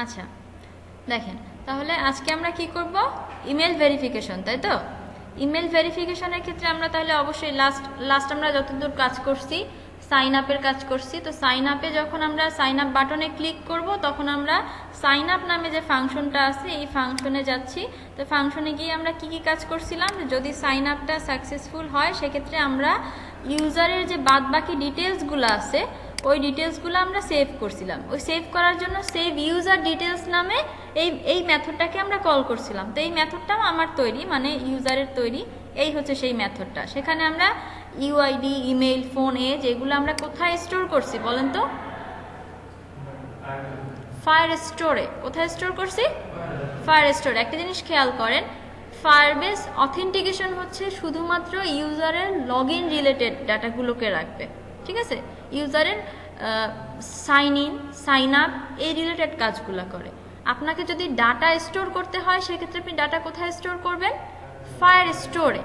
আচ্ছা দেখেন, তাহলে আজকে আমরা কি করব, ইমেল ভেরিফিকেশন, তাই তো? ইমেল ভেরিফিকেশনের ক্ষেত্রে আমরা তাহলে অবশ্যই লাস্ট আমরা যতদূর কাজ করছি সাইন আপের কাজ করছি। তো সাইন আপে যখন আমরা সাইন আপ বাটনে ক্লিক করব তখন আমরা সাইন আপ নামে যে ফাংশনটা আছে এই ফাংশনে যাচ্ছি। তো ফাংশনে গিয়ে আমরা কি কি কাজ করছিলাম, যদি সাইন আপটা সাকসেসফুল হয় সেক্ষেত্রে আমরা ইউজারের যে বাদ বাকি ডিটেলসগুলো আছে ওই ডিটেলসগুলো আমরা সেভ করছিলাম। ওই সেভ করার জন্য সেভ ইউজার ডিটেলস নামে এই মেথডটাকে আমরা কল করছিলাম। তো এই মেথডটাও আমার তৈরি, মানে ইউজারের তৈরি। এই হচ্ছে সেই মেথডটা। সেখানে আমরা ইউআইডি, ইমেইল, ফোন, এজ এগুলো আমরা কোথায় স্টোর করছি বলেন তো? ফায়ার স্টোরে। কোথায় স্টোর করছি? ফায়ার স্টোরে। একটা জিনিস খেয়াল করেন, ফায়ারবেস অথেন্টিকেশন হচ্ছে শুধুমাত্র ইউজারের লগ ইন রিলেটেড ডাটাগুলোকে রাখবে, ঠিক আছে? ইউজারের সাইন ইন, সাইন আপ এই রিলেটেড কাজগুলো করে। আপনাকে যদি ডাটা স্টোর করতে হয় সেক্ষেত্রে আপনি ডাটা কোথায় স্টোর করবেন? ফায়ার স্টোরে।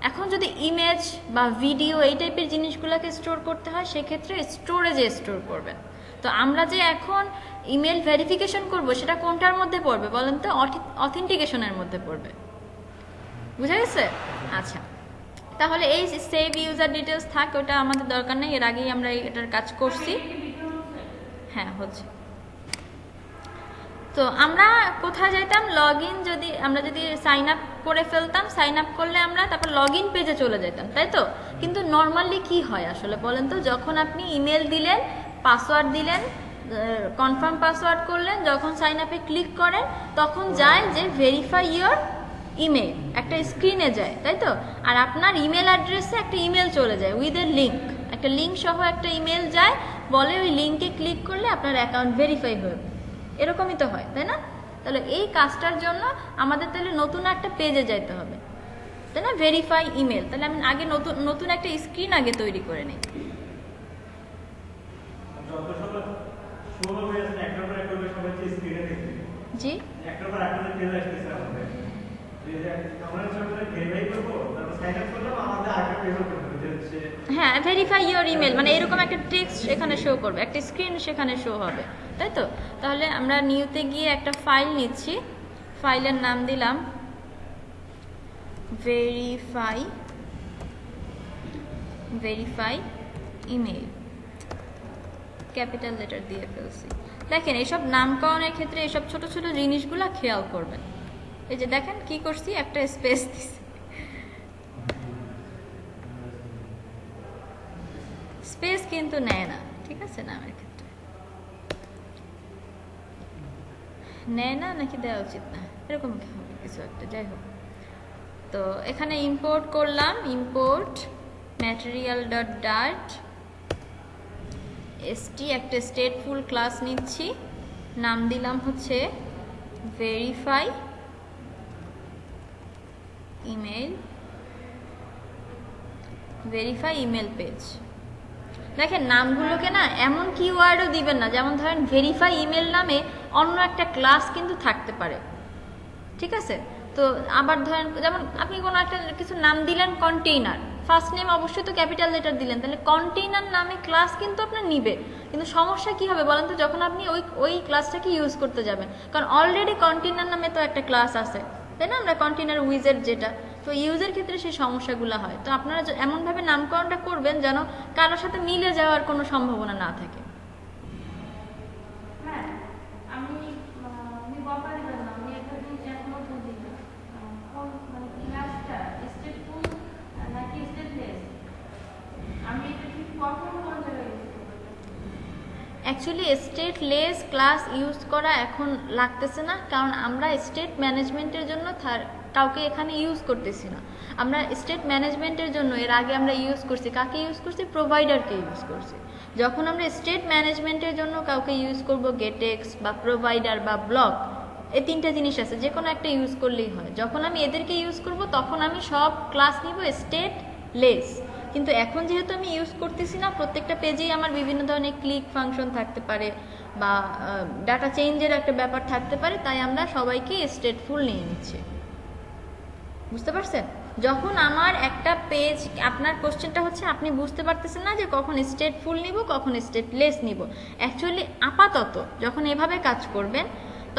এখন যদি ইমেজ বা ভিডিও এই টাইপের জিনিসগুলোকে স্টোর করতে হয় সেক্ষেত্রে স্টোরেজে স্টোর করবেন। তো আমরা যে এখন ইমেল ভেরিফিকেশন করব সেটা কোনটার মধ্যে পড়বে বলেন তো? অথেন্টিকেশনের মধ্যে পড়বে। বুঝা গেছে? আচ্ছা, তাহলে এই সেভ ইউজার ডিটেলস থাক, ওটা আমাদের দরকার নেই, এর আগেই আমরা এটার কাজ করছি। হ্যাঁ হচ্ছে। তো আমরা কোথায় যেতাম, লগ ইন, আমরা যদি সাইন আপ করে ফেলতাম, সাইন আপ করলে আমরা তারপর লগ ইন পেজে চলে যেতাম, তাই তো? কিন্তু নর্মালি কি হয় আসলে বলেন তো, যখন আপনি ইমেল দিলেন, পাসওয়ার্ড দিলেন, কনফার্ম পাসওয়ার্ড করলেন, যখন সাইন আপে ক্লিক করেন তখন যায় যে ভেরিফাই ইয়োর ইমেল, একটা স্ক্রিনে যায়, তাই তো? আর আপনার ইমেল অ্যাড্রেসে একটা ইমেল চলে যায় উইথ এ লিঙ্ক, একটা লিঙ্ক সহ একটা ইমেল যায়, বলে ওই লিঙ্কে ক্লিক করলে আপনার অ্যাকাউন্ট ভেরিফাই হবে। এরকমই তো হয়, তাই না? তাহলে এই কাজটার জন্য আমাদের তাহলে নতুন একটা পেজে যাইতে হবে, তাই না? Verify email. তাহলে আমি আগে নতুন একটা স্ক্রিন আগে তৈরি করে নিই। জি, হ্যাঁ, ভেরিফাই ইওর ইমেল মানে এরকম একটা টেক্সট এখানে শো করবে, একটা স্ক্রিন সেখানে শো হবে, তাই তো? তাহলে আমরা নিউতে গিয়ে একটা ফাইল নিচ্ছি, ফাইলের নাম দিলাম ভেরিফাই ইমেল, ক্যাপিটাল লেটার দিয়ে ফেলছি। দেখেন এইসব নামকরণের ক্ষেত্রে এইসব ছোট ছোট জিনিসগুলো খেয়াল করবেন। এই যে দেখেন কি করছি, একটা স্পেস দিছি, স্পেস কিন্তু নেয় না, ঠিক আছে? নামের ক্ষেত্রে নেয় না, নাকি দেওয়া উচিত না, এরকম কিছু একটা, যাই হোক। তো এখানে ইম্পোর্ট করলাম, ইম্পোর্ট ম্যাটেরিয়াল ডট ডাট এসটি, একটা স্টেটফুল ক্লাস নিচ্ছি, নাম দিলাম হচ্ছে ভেরিফাই ইমেল পেজ। দেখেন নামগুলোকে না এমন কিওয়ার্ডও দিবেন না, যেমন ধরেন ভেরিফাই ইমেল নামে অন্য একটা ক্লাস কিন্তু থাকতে পারে, ঠিক আছে? তো আবার ধরেন যেমন আপনি কোনো একটা কিছু নাম দিলেন কন্টেইনার, ফার্স্ট নেম অবশ্যই তো ক্যাপিটাল লেটার দিলেন, তাহলে কন্টেইনার নামে ক্লাস কিন্তু আপনার নিবে। কিন্তু সমস্যা কি হবে বলেন তো, যখন আপনি ওই ক্লাসটাকে ইউজ করতে যাবেন, কারণ অলরেডি কন্টেইনার নামে তো একটা ক্লাস আছে, তাই না? আমরা কন্টেইনার উইজেট যেটা, তো ইউজের ক্ষেত্রে সেই সমস্যাগুলো হয়। তো আপনারা এমনভাবে নামকরণটা করবেন যেন কারোর সাথে মিলে যাওয়ার কোনো সম্ভাবনা না থাকে। অ্যাকচুয়ালি স্টেটলেস ক্লাস ইউজ করা এখন লাগতেছে না, কারণ আমরা স্টেট ম্যানেজমেন্টের জন্য কাউকে এখানে ইউজ করতেছি না। আমরা স্টেট ম্যানেজমেন্টের জন্য এর আগে আমরা ইউজ করছি, কাকে ইউজ করছি? প্রোভাইডারকে ইউজ করছি। যখন আমরা স্টেট ম্যানেজমেন্টের জন্য কাউকে ইউজ করব, গেটেক্স বা প্রোভাইডার বা ব্লক, এই তিনটা জিনিস আছে, যে কোনো একটা ইউজ করলেই হয়। যখন আমি এদেরকে ইউজ করব তখন আমি সব ক্লাস নিব স্টেটলেস। কিন্তু এখন যেহেতু আমি ইউজ করতেছি না, প্রত্যেকটা পেজেই আমার বিভিন্ন ধরনের ক্লিক ফাংশন থাকতে পারে বা ডাটা চেঞ্জের একটা ব্যাপার থাকতে পারে, তাই আমরা সবাইকে স্টেটফুল নিয়ে নিচ্ছি। বুঝতে পারছেন? যখন আমার একটা পেজ, আপনার কোশ্চেনটা হচ্ছে আপনি বুঝতে পারতেছেন না যে কখন স্টেট ফুল নিব কখন স্টেট লেস নিব। অ্যাকচুয়ালি আপাতত যখন এভাবে কাজ করবেন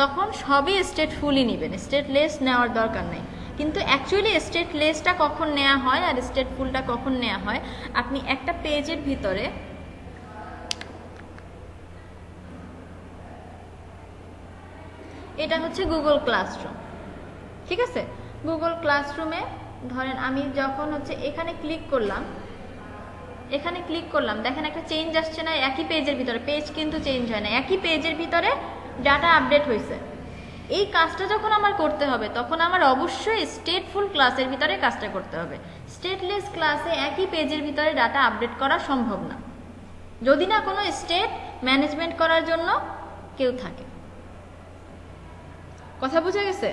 তখন সবই স্টেট ফুলই নেবেন, স্টেট লেস নেওয়ার দরকার নেই। কিন্তু অ্যাকচুয়ালি স্টেট লেসটা কখন নেওয়া হয় আর স্টেট ফুলটা কখন নেওয়া হয়, আপনি একটা পেজের ভিতরে এটা হচ্ছে গুগল ক্লাসরুম, ঠিক আছে? গুগল ক্লাসরুমে ধরেন আমি যখন হচ্ছে এখানে ক্লিক করলাম, দেখেন একটা চেঞ্জ আসছে না? একই পেজের ভিতরে, পেজ কিন্তু চেঞ্জ হয় না, একই পেজের ভিতরে ডাটা আপডেট হয়েছে। এই কাজটা যখন আমার করতে হবে তখন আমার অবশ্যই স্টেটফুল ক্লাসের ভিতরে কাজটা করতে হবে। স্টেটলেস ক্লাসে একই পেজের ভিতরে ডাটা আপডেট করা সম্ভব না, যদি না কোনো স্টেট ম্যানেজমেন্ট করার জন্য কেউ থাকে। কথা বুঝে গেছে?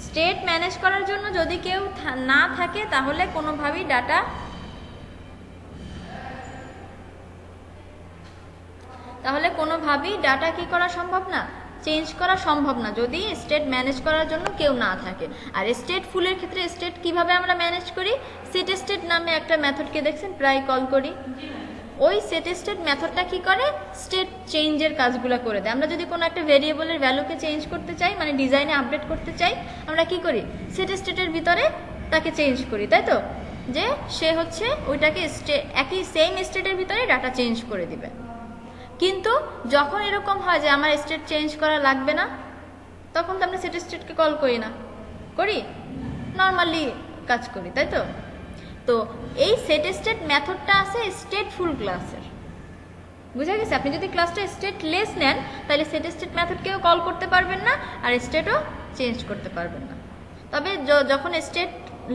স্টেট ম্যানেজ করার জন্য যদি কেউ না থাকে তাহলে কোনোভাবেই ডাটা কি করা সম্ভব না, চেঞ্জ করা সম্ভব না, যদি স্টেট ম্যানেজ করার জন্য কেউ না থাকে। আর স্টেট ফুলের ক্ষেত্রে স্টেট কিভাবে আমরা ম্যানেজ করি? সেট স্টেট নামে একটা মেথডকে দেখছেন, প্রায় কল করি। ওই সেট স্টেট মেথডটা কি করে? স্টেট চেঞ্জের কাজগুলো করে দেয়। আমরা যদি কোনো একটা ভেরিয়েবলের ভ্যালুকে চেঞ্জ করতে চাই, মানে ডিজাইনে আপডেট করতে চাই, আমরা কি করি? সেট স্টেটের ভিতরে তাকে চেঞ্জ করি, তাই তো? যে সে হচ্ছে ওইটাকে একই সেম স্টেটের ভিতরে ডাটা চেঞ্জ করে দিবে। কিন্তু যখন এরকম হয় যে আমার স্টেট চেঞ্জ করা লাগবে না, তখন তো আমরা সেট স্টেটকে কল করি না, করি নর্মালি কাজ করি, তাই তো? তো এই সেট স্টেট মেথডটা আছে স্টেটফুল ক্লাসের, বুঝা গেছে? আপনি যদি ক্লাসটা স্টেটলেস নেন তাহলে সেট স্টেট মেথডকেও কল করতে পারবেন না আর স্টেটও চেঞ্জ করতে পারবেন না। তবে যখন স্টেট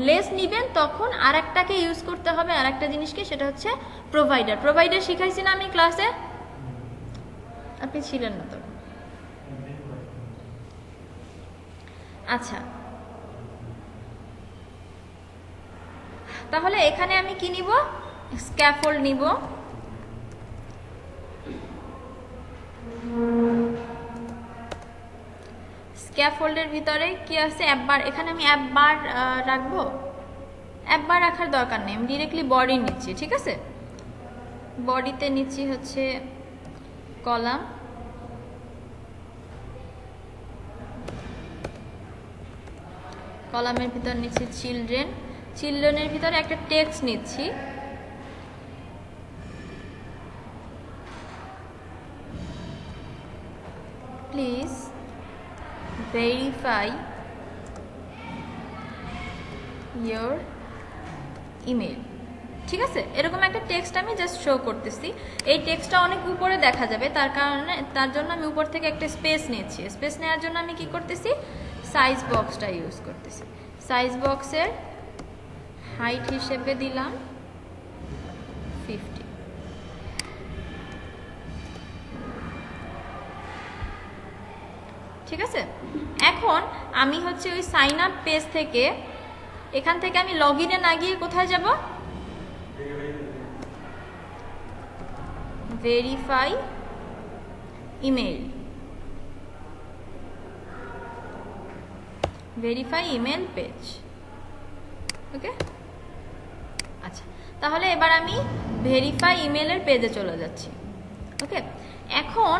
লেস নিবেন তখন আর একটাকে ইউজ করতে হবে, আর একটা জিনিসকে, সেটা হচ্ছে প্রোভাইডার শিখাইছি না আমি ক্লাসে? আপনি ছিলেন না তো। আচ্ছা, তাহলে এখানে আমি কি নিব? স্ক্যাফোল্ড নিব। স্ক্যাফোল্ডের ভিতরে কি আছে? অ্যাপবার। এখানে আমি অ্যাপবার রাখবো? অ্যাপবার রাখার দরকার নেই, আমি ডিরেক্টলি বডি নিচ্ছি, ঠিক আছে? বডিতে নিচ্ছি হচ্ছে কলাম, কলামের ভিতর নিচ্ছি চিলড্রেনের ভিতরে একটা টেক্সট নিচ্ছি, প্লিজ ভেরিফাই ইয়োর ইমেল, ঠিক আছে? এরকম একটা টেক্সট আমি জাস্ট শো করতেছি। এই টেক্সটটা অনেক উপরে দেখা যাবে, তার জন্য আমি উপর থেকে একটা স্পেস নিচ্ছি। স্পেস নেওয়ার জন্য আমি কি করতেছি? সাইজ বক্সটা ইউজ করতেছি। সাইজ বক্সের হাইট হিসেবে দিলাম 50, ঠিক আছে? এখন আমি হচ্ছে ওই সাইন আপ পেজ থেকে, এখান থেকে আমি লগ ইনে না গিয়ে কোথায় যাব? Verify email, verify email page, okay? আচ্ছা, তাহলে এবার আমি ভেরিফাই ইমেলের পেজে চলে যাচ্ছি, ওকে? এখন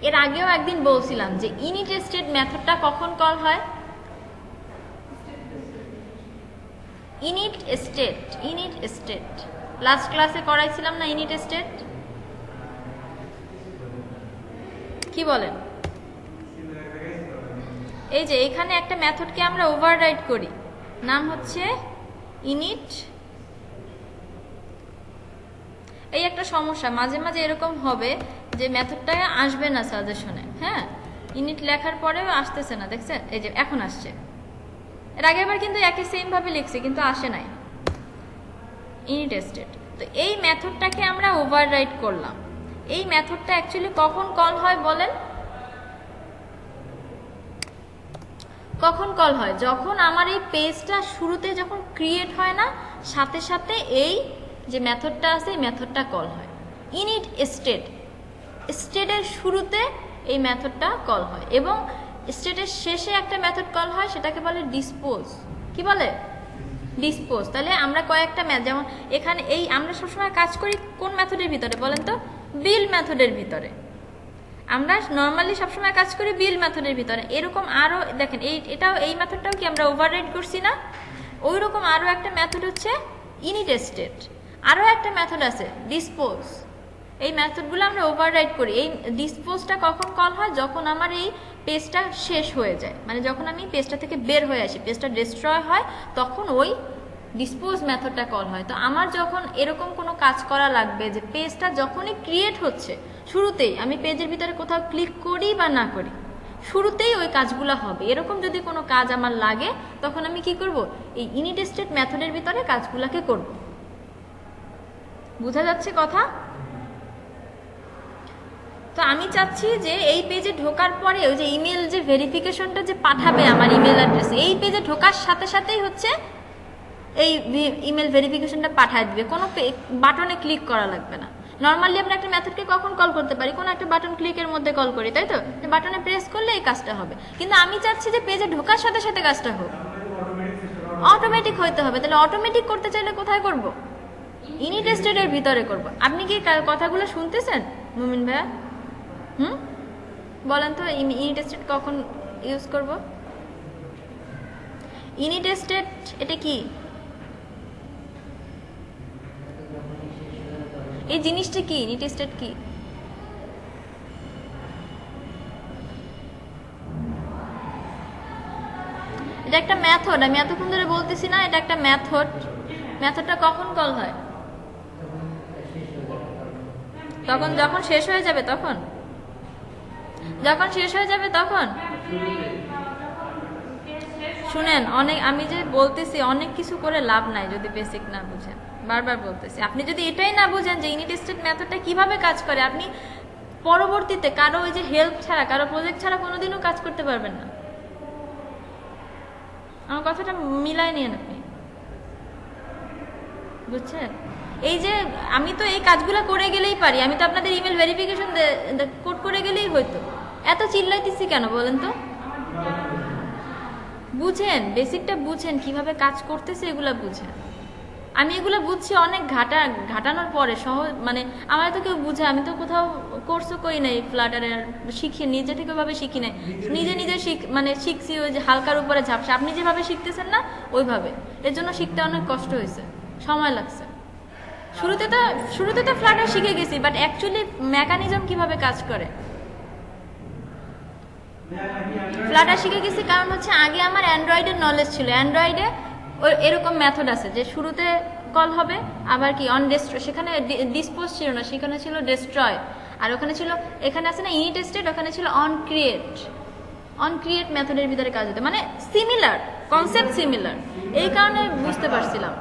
এর আগেও একদিন বলছিলাম যে ইনিট স্টেট মেথডটা কখন কল হয়? ইনিট স্টেট লাস্ট ক্লাসে করাইছিলাম না? ইনিট স্টেট কি বলেন? এই যে এখানে একটা মেথডকে আমরা ওভাররাইড করি, নাম হচ্ছে ইনিট। এই একটা সমস্যা, মাঝে মাঝে এরকম হবে যে মেথডটা আসবে না সাজেশনে, হ্যাঁ? ইনিট লেখার পরেও আসতেছে না, দেখছেন? এই যে এখন আসছে। এর আগেরবার কিন্তু একই সেম ভাবে লিখছি কিন্তু আসে নাই ইনিট স্টেট। তো এই মেথডটাকে আমরা ওভাররাইড করলাম। এই মেথডটা অ্যাকচুয়ালি কখন কল হয় বলেন? কখন কল হয়? যখন আমার এই পেজটা শুরুতে যখন ক্রিয়েট হয় না, সাথে সাথে এই যে মেথডটা আছে এই মেথডটা কল হয়। ইনিট স্টেটের শুরুতে এই মেথডটা কল হয় এবং স্টেটের শেষে একটা মেথড কল হয়, সেটাকে বলে ডিসপোজ। কি বলে? ডিসপোজ। তাহলে আমরা কয়েকটা যেমন এখানে এই আমরা সবসময় কাজ করি কোন মেথডের ভিতরে বলেন তো? বিল মেথডের ভিতরে। আমরা নর্মালি সবসময় কাজ করি বিল মেথডের ভিতরে। এরকম আরও দেখেন এই মেথডটাও কি আমরা ওভাররাইড করছি না? ওই রকম আরও একটা মেথড হচ্ছে ইনিটেস্টেড, আরও একটা মেথড আছে ডিসপোজ। এই মেথডগুলো আমরা ওভাররাইড করি। এই ডিসপোজটা কখন কল হয়? যখন আমার এই পেজটা শেষ হয়ে যায়, মানে যখন আমি পেজটা থেকে বের হয়ে আসি, পেজটা ডিস্ট্রয় হয়, তখন ওই ডিসপোজ মেথডটা কল হয়। তো আমার যখন এরকম কোনো কাজ করা লাগবে যে পেজটা যখনই ক্রিয়েট হচ্ছে, শুরুতেই আমি পেজের ভিতরে কোথাও ক্লিক করি বা না করি, শুরুতেই ওই কাজগুলো হবে, এরকম যদি কোনো কাজ আমার লাগে, তখন আমি কি করব? এই ইনিটেস্টেড মেথডের ভিতরে কাজগুলোকে করব। বোঝা যাচ্ছে কথা? তো আমি চাচ্ছি যে এই পেজে ঢোকার পরে ওই যে ইমেল যে ভেরিফিকেশনটা যে পাঠাবে আমার ইমেল অ্যাড্রেসে, এই পেজে ঢোকার সাথে সাথেই হচ্ছে এই ইমেল ভেরিফিকেশনটা পাঠিয়ে দিবে, কোনো বাটনে ক্লিক করা লাগবে না। নর্মালি আমরা একটা মেথডকে কখন কল করতে পারি? কোনো একটা বাটন ক্লিকের মধ্যে কল করি, তাই তো? বাটনে প্রেস করলে এই কাজটা হবে। কিন্তু আমি চাচ্ছি যে পেজে ঢোকার সাথে সাথে কাজটা হোক, অটোমেটিক হইতে হবে। তাহলে অটোমেটিক করতে চাইলে কোথায় করব? ইনিটেস্টেডের ভিতরে করব। আপনি কি কথাগুলো শুনতেছেন মুমিন ভাইয়া? বলেন তো ইনিটেস্টেড কখন ইউজ করব? ইনিটেস্টেড এটা কি? এই জিনিসটা কি? ইনিটেস্টেড কি? এটা একটা মেথড, আমি এতক্ষণ ধরে বলতেছি না, এটা একটা মেথড। মেথডটা কখন কল হয়? তখন যখন শেষ হয়ে যাবে, তখন যখন শেষ হয়ে যাবে তখন। শুনেন, আমি যে বলতেছি অনেক কিছু করে লাভ নাই যদি বেসিক না বুঝেন। বারবার বলতেছি, আপনি যদি এটাই না বুঝেন যে ইনিটেস্টেড মেথডটা কিভাবে কাজ করে, আপনি পরবর্তীতে কারো ওই যে হেল্প ছাড়া, কারো প্রজেক্ট ছাড়া কোনোদিনও কাজ করতে পারবেন না। আমার কথাটা মিলাই নিয়েন আপনি, বুঝছেন? এই যে আমি তো এই কাজগুলো করে গেলেই পারি, আমি তো আপনাদের ইমেল ভেরিফিকেশন কোড করে গেলেই হয়তো। এত চিল্লাইতেছি কেন বলেন তো? বুঝেন, বেসিকটা বুঝেন, কিভাবে কাজ করতেছে এগুলা বুঝেন। আমি এগুলো বুঝছি অনেক ঘাটানোর পরে, সহজ মানে আমার তো কেউ বুঝে, আমি তো কোথাও কোর্সও করি নাই ফ্লাটারের, শিখি নিজে থেকে ওইভাবে শিখি নাই, নিজে নিজে শিখছি ওই যে হালকার উপরে ঝাপসা। আপনি যেভাবে শিখতেছেন না ওইভাবে, এর জন্য শিখতে অনেক কষ্ট হয়েছে, সময় লাগছে। শুরুতে তো ফ্লাটার শিখে গেছি, বাট অ্যাকচুয়ালি মেকানিজম কিভাবে কাজ করে ফ্লাটার শিখে গেছি, কারণ হচ্ছে আগে আমার অ্যান্ড্রয়েডের নলেজ ছিল। অ্যান্ড্রয়েডে এরকম মেথড আছে যে শুরুতে কল হবে, আবার কি অন ডেস্ট্রয়, সেখানে ডিসপোজ ছিল না, সেখানে ছিল ডেস্ট্রয়। আর ওখানে ছিল, এখানে আছে না ইনিটেস্টেড, ওখানে ছিল অন ক্রিয়েট মেথডের ভিতরে কাজ হতো, মানে সিমিলার কনসেপ্ট, সিমিলার। এই কারণে বুঝতে পারছিলাম,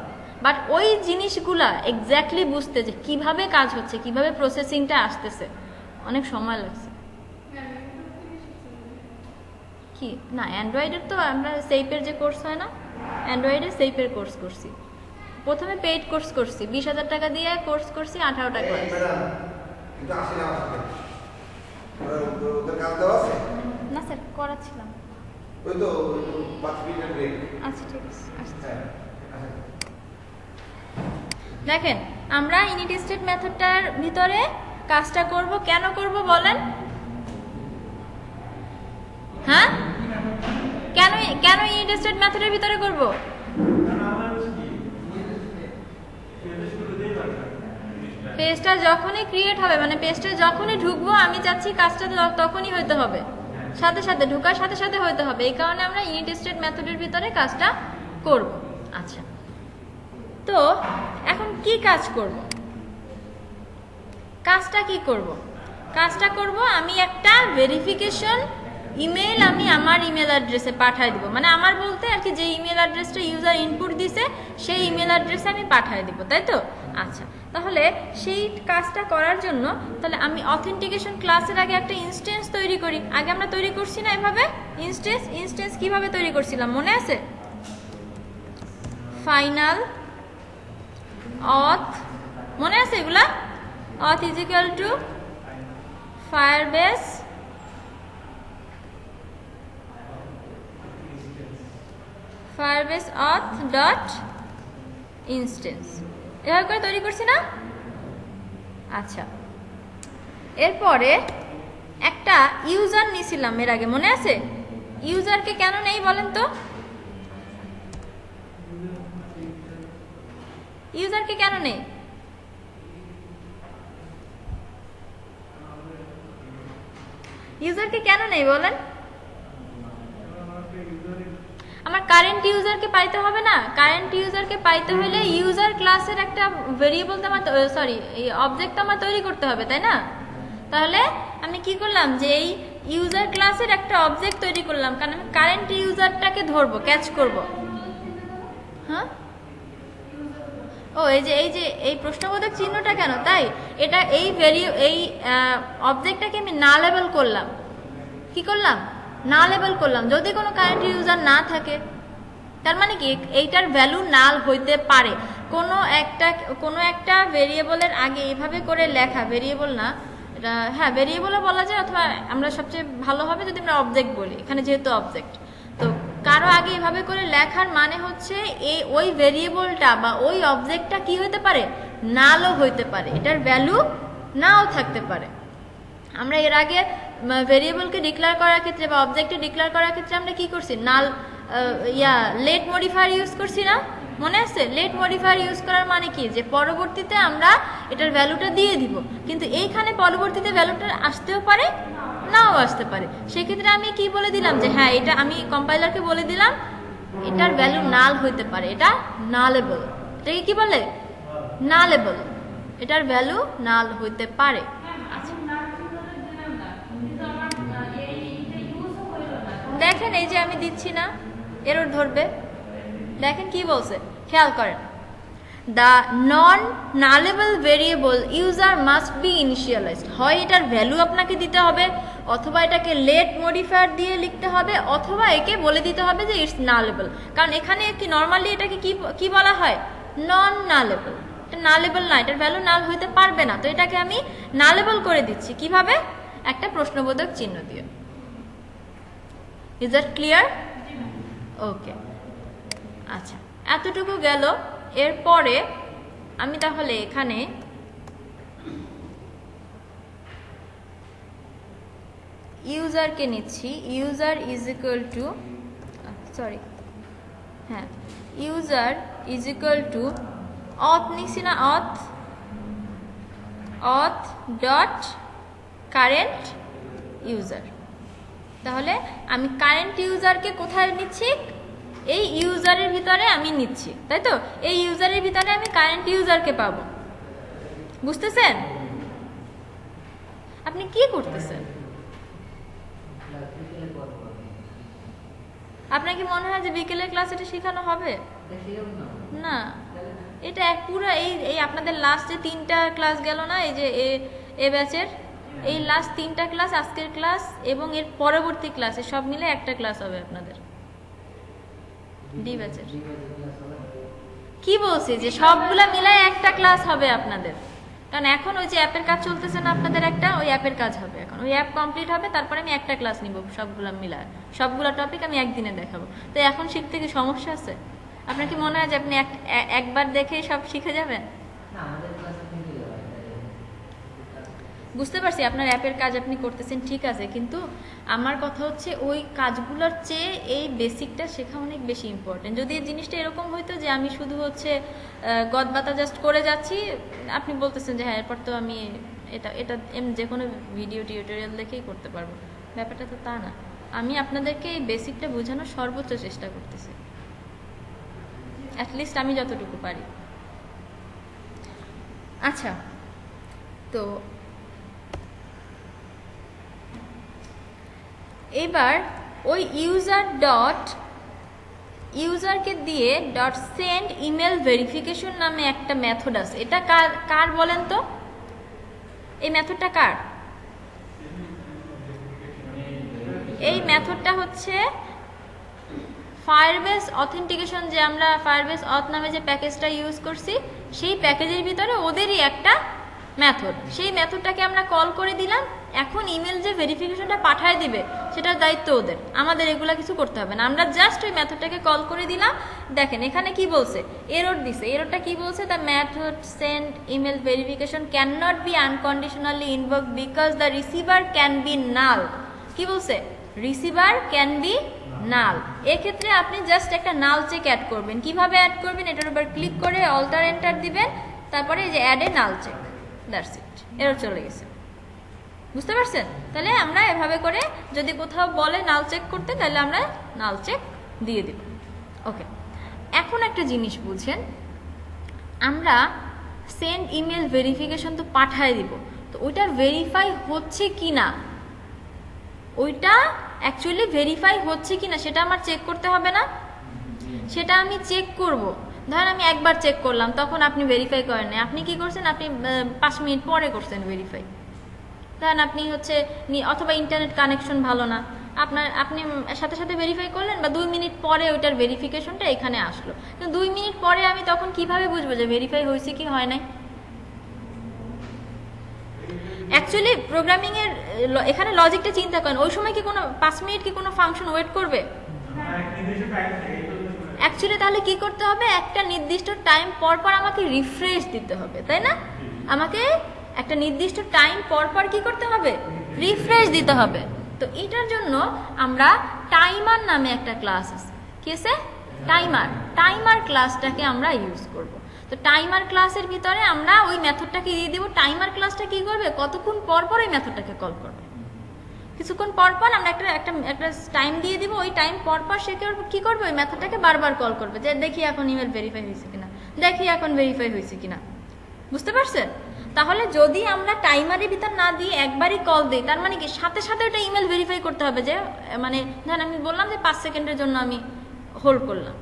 বাট ওই জিনিসগুলা এক্স্যাক্টলি বুঝতে যে কিভাবে কাজ হচ্ছে, কিভাবে প্রসেসিংটা আসতেছে, অনেক সময় লাগছে। কি না, অ্যান্ড্রয়েডের তো আমরা সেইপের যে কোর্স হয় না, অ্যান্ড্রয়েডের সেইপের কোর্স করছি। প্রথমে পেইড কোর্স করছি, 20,000 টাকা দিয়ে কোর্স করছি, 18টা ক্লাস। না স্যার, করাচ্ছিলাম। আচ্ছা ঠিক আছে। দেখেন, আমরা ইনিটেস্টেড মেথডটার ভিতরে কাজটা করব, কেন করব বলেন? হ্যাঁ, কেন ইনিটেস্টেড মেথডের ভিতরে করব? পেজটা যখনই ক্রিয়েট হবে, মানে পেজটা যখনই ঢুকবো, আমি চাচ্ছি কাজটা তখনই হইতে হবে, সাথে সাথে ঢোকার সাথে সাথে হইতে হবে। এই কারণে আমরা ইনিটেস্টেড মেথডের ভিতরে কাজটা করব। আচ্ছা, তো এখন কি কাজ করব? কাজটা কি করব? কাজটা করব, আমি একটা ভেরিফিকেশন ইমেল আমি আমার ইমেল অ্যাড্রেসে পাঠিয়ে দিব, মানে আমার বলতে আর কি, যে ইমেল অ্যাড্রেসটা ইউজার ইনপুট দিছে সেই ইমেল অ্যাড্রেসে আমি পাঠিয়ে দিব, তাই তো? আচ্ছা, তাহলে সেই কাজটা করার জন্য তাহলে আমি অথেন্টিকেশন ক্লাসের আগে একটা ইনস্ট্যান্স তৈরি করি। আগে আমরা তৈরি করছি না এভাবে ইনস্ট্যান্স কিভাবে তৈরি করছিলাম মনে আছে? ফাইনাল অথ, মনে আছে এগুলা? Auth is equal to Firebase auth dot instance এভাবে করে তৈরি করছি না? আচ্ছা, এরপরে একটা ইউজার নিয়েছিলাম এর আগে, মনে আছে? ইউজারকে কেন নেই বলেন তো? ইউজারকে কেন নেই? ইউজারকে কেন নেই বলেন? আমার কারেন্ট ইউজারকে পাইতে হবে না? কারেন্ট ইউজারকে পাইতে হলে ইউজার ক্লাসের একটা ভেরিয়েবল তো আমার এই অবজেক্ট আমার তৈরি করতে হবে, তাই না? তাহলে আমি কি করলাম, যে এই ইউজার ক্লাসের একটা অবজেক্ট তৈরি করলাম, কারণ আমি কারেন্ট ইউজারটাকে ধরবো, ক্যাচ করব। হ্যাঁ, ও এই প্রশ্নবোধক চিহ্নটা কেন? তাই এটা এই অবজেক্টটাকে আমি না লেবেল করলাম। কি করলাম? না লেবেল করলাম। যদি কোনো কারেন্ট ইউজার না থাকে, তার মানে কি এইটার ভ্যালু নাল হইতে পারে। কোনো একটা ভেরিয়েবলের আগে এইভাবে করে লেখা, ভেরিয়েবল না এটা, হ্যাঁ ভেরিয়েবলও বলা যায়, অথবা আমরা সবচেয়ে ভালো হবে যদি আমরা অবজেক্ট বলি, এখানে যেহেতু অবজেক্ট। তো কারো আগে এভাবে করে লেখার মানে হচ্ছে ওই ভেরিয়েবলটা বা ওই অবজেক্টটা কি হইতে পারে, নালও হইতে পারে, এটার ভ্যালু নাও থাকতে পারে। আমরা এর আগে ভেরিয়েবলকে ডিক্লেয়ার করার ক্ষেত্রে বা অবজেক্টকে ডিক্লেয়ার করার ক্ষেত্রে আমরা কি করছি, নাল লেট মডিফায়ার ইউজ করছি না? মনে আছে? লেট মডিফায়ার ইউজ করার মানে কি, যে পরবর্তীতে আমরা এটার ভ্যালুটা দিয়ে দিব, কিন্তু এইখানে পরবর্তীতে ভ্যালুটা আসতেও পারে, নাও আসতে পারে। সেক্ষেত্রে আমি কি বলে দিলাম, যে হ্যাঁ এটা আমি কম্পাইলারকে বলে দিলাম এটার ভ্যালু নাল হইতে পারে, এটা নালেবল। এটাকে কি বলে? নালেবল। এটার ভ্যালু নাল হইতে পারে। দেখেন এই যে আমি দিচ্ছি না, এরর ধরবে। দেখেন কি বলছে, খেয়াল করেন। The non nullable variable user must be initialised. হয় এটার ভ্যালু আপনাকে দিতে হবে, অথবা এটাকে লেট মডিফায়ার দিয়ে লিখতে হবে, অথবা একে বলে দিতে হবে যে ইটস নালেবল। কারণ এখানে কি নর্মালি এটাকে কি বলা হয়, নন নালেবল। এটা নালেবল না, এটার ভ্যালু নাল হইতে পারবে না। তো এটাকে আমি নালেবল করে দিচ্ছি কিভাবে, একটা প্রশ্নবোধক চিহ্ন দিয়ে। Is that clear? ওকে, আচ্ছা এতটুকু গেল। এরপরে আমি তাহলে এখানে ইউজারকে নিচ্ছি। User is equal two, sorry হ্যাঁ, ইউজার ইজ ইকুয়াল টু অথ নিচ্ছি না, অথ ডট কারেন্ট ইউজার। তাহলে আমি কারেন্ট ইউজারকে কোথায় নিচ্ছি, এই ইউজারের ভিতরে আমি নিচ্ছি, তাই তো? এই ইউজারের ভিতরে আমি কারেন্ট ইউজারকে পাবো। বুঝতেছেন? আপনি কি করতেছেন? আপনার কি মনে হয় যে বিকেলের ক্লাস এটা শেখানো হবে? না, এটা পুরো এই আপনাদের লাস্ট যে 3টা ক্লাস গেল না, এই যে এ ব্যাচের এই লাস্ট 3টা ক্লাস, আজকের ক্লাস এবং এর পরবর্তী ক্লাসে সব মিলে একটা ক্লাস হবে আপনাদের ডি ব্যাচের। কি বলছি যে সবগুলা মিলায় একটা ক্লাস হবে আপনাদের, কারণ এখন ওই যে অ্যাপের কাজ চলতেছে না আপনাদের, একটা ওই অ্যাপের কাজ হবে এখন। ওই অ্যাপ কমপ্লিট হবে, তারপরে আমি একটা ক্লাস নিব সবগুলা মিলায়, সবগুলা টপিক আমি একদিনে দেখাবো। তো এখন শিখতে কি সমস্যা আছে? আপনার কি মনে হয় যে আপনি একবার দেখেই সব শিখে যাবেন? বুঝতে পারছি আপনার অ্যাপের কাজ আপনি করতেছেন, ঠিক আছে, কিন্তু আমার কথা হচ্ছে ওই কাজগুলোর চেয়ে এই বেসিকটা শেখা অনেক বেশি ইম্পর্টেন্ট। যদি এই জিনিসটা এরকম হইতো যে আমি শুধু হচ্ছে গদবাতা জাস্ট করে যাচ্ছি, আপনি বলতেছেন যে হ্যাঁ এরপর তো আমি এটা যে কোনো ভিডিও টিউটোরিয়াল দেখেই করতে পারবো, ব্যাপারটা তো তা না। আমি আপনাদেরকে এই বেসিকটা বোঝানোর সর্বোচ্চ চেষ্টা করতেছি, অ্যাটলিস্ট আমি যতটুকু পারি। আচ্ছা, তো এবার ওই ইউজারকে দিয়ে ডট সেন্ড ইমেল ভেরিফিকেশন নামে একটা মেথড আছে। এটা কার বলেন তো? এই মেথডটা কার? এই মেথডটা হচ্ছে ফায়ারবেস অথেন্টিকেশন, যে আমরা ফায়ারবেস অথ নামে যে প্যাকেজটা ইউজ করছি, সেই প্যাকেজের ভিতরে ওদেরই একটা মেথড। সেই মেথডটাকে আমরা কল করে দিলাম এখন ইমেল যে ভেরিফিকেশনটা পাঠায় দিবে সেটার দায়িত্ব ওদের, আমাদের এগুলা কিছু করতে হবে না। আমরা জাস্ট ওই মেথডটাকে কল করে দিলাম। দেখেন এখানে কি বলছে, এরর দিছে। এররটা কি বলছে, the method send email verification can not be unconditionally invoke because the receiver can be null. কি বলছে, রিসিভার ক্যান বি নাল। এক্ষেত্রে আপনি জাস্ট একটা নাল চেক অ্যাড করবেন। কিভাবে অ্যাড করবেন, এটার উপর ক্লিক করে অল্টার এন্টার দিবেন, তারপরে এই যে add a null check, that's it, error চলে গেছে। বুঝতে পারছেন? তাহলে আমরা এভাবে করে যদি কোথাও বলে নাল চেক করতে, তাহলে আমরা নাল চেক দিয়ে দিব। ওকে, এখন একটা জিনিস বুঝেন, আমরা সেন্ড ইমেল ভেরিফিকেশন তো পাঠায় দিব, তো ওইটা ভেরিফাই হচ্ছে কি না, ওইটা অ্যাকচুয়ালি ভেরিফাই হচ্ছে কিনা সেটা আমার চেক করতে হবে না? সেটা আমি চেক করব। ধরেন আমি একবার চেক করলাম, তখন আপনি ভেরিফাই করেন না, আপনি কি করছেন, আপনি 5 মিনিট পরে করছেন ভেরিফাই। ধরেন আপনি হচ্ছে অথবা ইন্টারনেট কানেকশন ভালো না, আপনি সাথে সাথে ভেরিফাই করলেন, বা 2 মিনিট পরে ওইটার ভেরিফিকেশনটা এখানে আসলো। কিন্তু 2 মিনিট পরে আমি তখন কিভাবে বুঝবো যে ভেরিফাই হয়েছে কি হয় নাই? অ্যাকচুয়ালি প্রোগ্রামিং এর এখানে লজিকটা চিন্তা করেন, ওই সময় কি কোনো 5 মিনিট কি কোনো ফাংশন ওয়েট করবে? অ্যাকচুয়ালি তাহলে কি করতে হবে, একটা নির্দিষ্ট টাইম পর পর আমাকে রিফ্রেশ দিতে হবে, তাই না? আমাকে একটা নির্দিষ্ট টাইম পর পর কি করতে হবে, রিফ্রেশ দিতে হবে। তো এটার জন্য আমরা টাইমার নামে একটা ক্লাস আছে, কি আছে, টাইমার ক্লাসটাকে আমরা ইউজ করব। তো টাইমার ক্লাসের ভিতরে আমরা ওই মেথডটাকে দিয়ে দিব। টাইমার ক্লাসটা কি করবে, কতক্ষণ পর পর ওই মেথডটাকে কল করবে, কিছুক্ষণ পর পর আমরা একটা টাইম দিয়ে দিব। ওই টাইম পর পর সে কি করবে, ওই মেথডটাকে বারবার কল করবে, যে দেখি এখন ইমেল ভেরিফাই হয়েছে কিনা, দেখি এখন ভেরিফাই হয়েছে কিনা। বুঝতে পারছেন? তাহলে যদি আমরা টাইমারের ভিতর না দিয়ে একবারই কল দিই, তার মানে কি সাথে সাথে ওটা ইমেল ভেরিফাই করতে হবে। যে মানে ধরেন আমি বললাম যে 5 সেকেন্ডের জন্য আমি হোল্ড করলাম,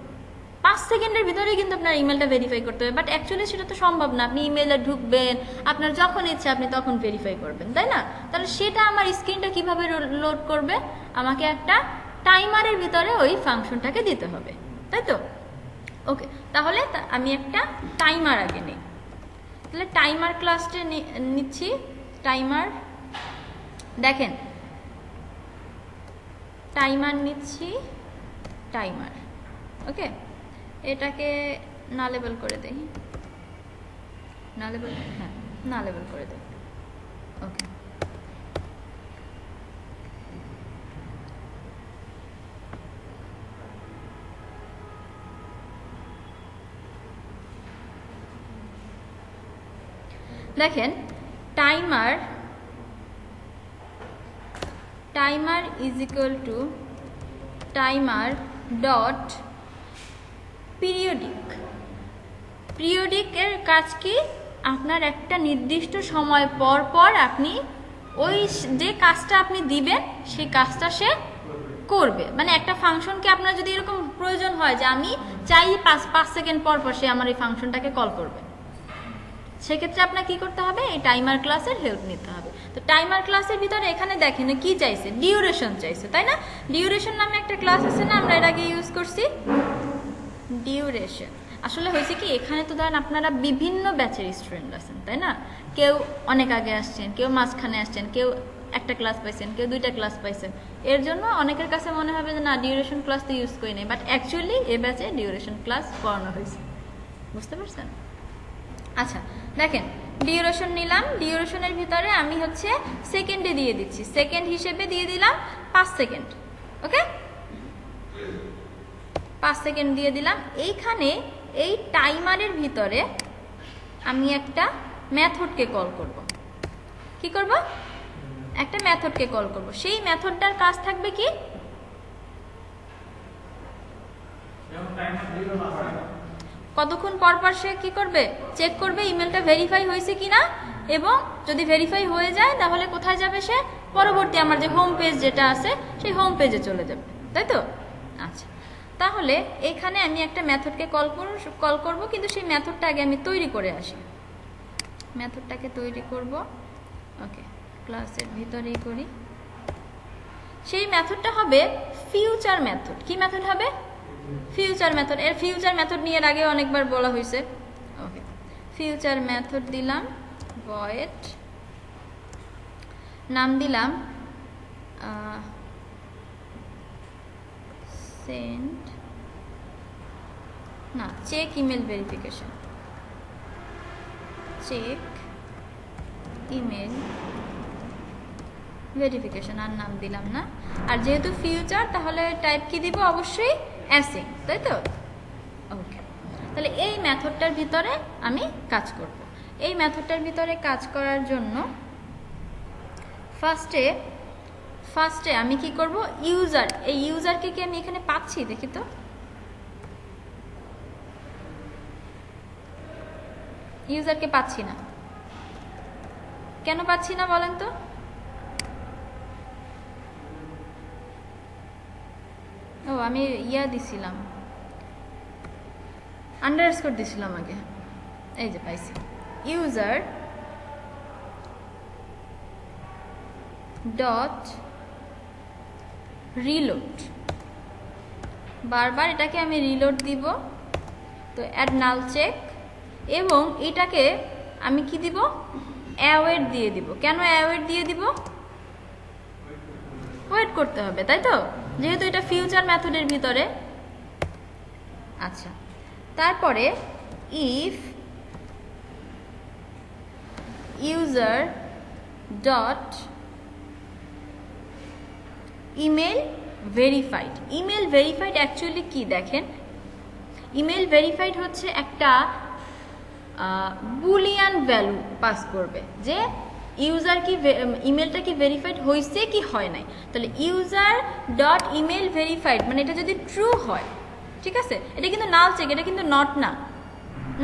5 সেকেন্ডের ভিতরেই কিন্তু আপনার ইমেলটা ভেরিফাই করতে হবে। বাট অ্যাকচুয়ালি সেটা তো সম্ভব না। আপনি ইমেলে ঢুকবেন, আপনার যখন ইচ্ছে আপনি তখন ভেরিফাই করবেন, তাই না? তাহলে সেটা আমার স্ক্রিনটা কিভাবে লোড করবে, আমাকে একটা টাইমারের ভিতরে ওই ফাংশনটাকে দিতে হবে, তাই তো? ওকে, তাহলে আমি একটা টাইমার আগে নিই। তাহলে টাইমার ক্লাসটা নিচ্ছি। টাইমার, দেখেন টাইমার নিচ্ছি, টাইমার। ওকে, এটাকে না লেবেল করে দেই, না লেবেল, হ্যাঁ না লেবেল করে দেই। ওকে, দেখেন timer is equal two timer dot periodic এর কাজ কি, আপনার একটা নির্দিষ্ট সময় পর পর আপনি ওই যে কাজটা আপনি দিবেন সেই কাজটা সে করবে। মানে একটা ফাংশনকে আপনার যদি এরকম প্রয়োজন হয় যে আমি চাই 5 সেকেন্ড পর পর সে আমার এই ফাংশনটাকে কল করবে, সেক্ষেত্রে আপনার কি করতে হবে, এই টাইমার ক্লাসের হেল্প নিতে হবে। তো টাইমার ক্লাসের ভিতরে এখানে দেখেন কি চাইছে, ডিউরেশন চাইছে, তাই না? ডিউরেশন নামে একটা ক্লাস আছে না, আমরা এর আগে ইউজ করছি। ডিউরেশন আসলে হয়েছে কি, এখানে তো ধরেন আপনারা বিভিন্ন ব্যাচের স্টুডেন্ট আছেন, তাই না? কেউ অনেক আগে আসছেন, কেউ মাঝখানে আসছেন, কেউ একটা ক্লাস পাইছেন, কেউ 2টা ক্লাস পাইছেন। এর জন্য অনেকের কাছে মনে হবে যে না, ডিউরেশন ক্লাস তো ইউজ করি নাই, বাট অ্যাকচুয়ালি এ ব্যাচে ডিউরেশন ক্লাস পড়ানো হয়েছে। বুঝতে পারছেন? আচ্ছা, দেখেন ডিউরেশন নিলাম, ডিউরেশনের ভিতরে আমি হচ্ছে সেকেন্ডে দিয়ে দিচ্ছি, সেকেন্ড হিসেবে দিয়ে দিলাম 5 সেকেন্ড। ওকে, 5 সেকেন্ড দিয়ে দিলাম। এইখানে এই টাইমারের ভিতরে আমি একটা মেথডকে কল করব। কি করব? একটা মেথডকে কল করব। সেই মেথডটার কাজ থাকবে কি, কতক্ষণ পর পর সে কি করবে, চেক করবে ইমেলটা ভেরিফাই হয়েছে কিনা, এবং যদি ভেরিফাই হয়ে যায় তাহলে কোথায় যাবে সে, পরবর্তী আমার যে হোম পেজ যেটা আছে সেই হোম পেজে চলে যাবে, তাই তো? আচ্ছা, তাহলে এখানে আমি একটা মেথডকে কল করব, কিন্তু সেই মেথডটা আগে আমি তৈরি করে আসি। মেথডটাকে তৈরি করব, ওকে, ক্লাসের ভিতরেই করি। সেই মেথডটা হবে ফিউচার মেথড। কি মেথড হবে? Future method. এর ফিউচার মেথড নিয়ে এর আগে অনেকবার বলা হয়েছে। ওকে, ফিউচার মেথড দিলাম ভয়েড নাম দিলাম সেন্ড না check email verification, check email verification, আর নাম দিলাম না। আর যেহেতু ফিউচার তাহলে টাইপ কি দিব, অবশ্যই অ্যাসিং, তাই তো? ওকে, তাহলে এই মেথডটার ভিতরে আমি কাজ করব। এই মেথডটার ভিতরে কাজ করার জন্য ফার্স্টে আমি কি করব, ইউজার, এই ইউজারকে কি আমি এখানে পাচ্ছি দেখি তো? ইউজারকে পাচ্ছি না, কেন পাচ্ছি না বলেন তো? ও আমি দিছিলাম, আন্ডারস্কোর দিছিলাম আগে, এই যে পাইছি। ইউজার ডট রিলোড, বারবার এটাকে আমি রিলোড দিব। তো অ্যাড নাল চেক, এবং এটাকে আমি কি দিব, অ্যাওয়েট দিয়ে দিব। কেন অ্যাওয়েট দিয়ে দিব? ওয়েট করতে হবে, তাই তো, যেহেতু এটা ফিউচার মেথডের ভিতরে। আচ্ছা, তারপরে if user dot email verified. Email verified actually কি দেখেন, ইমেল ভেরিফাইড হচ্ছে একটা বুলিয়ান ভ্যালু পাস করবে যে ইউজার কি ইমেলটা কি ভেরিফাইড হয়েছে কি হয় নাই। তাহলে ইউজার ডট ইমেল ভেরিফাইড মানে এটা যদি ট্রু হয়, ঠিক আছে, এটা কিন্তু নাল চেক, এটা কিন্তু নট না,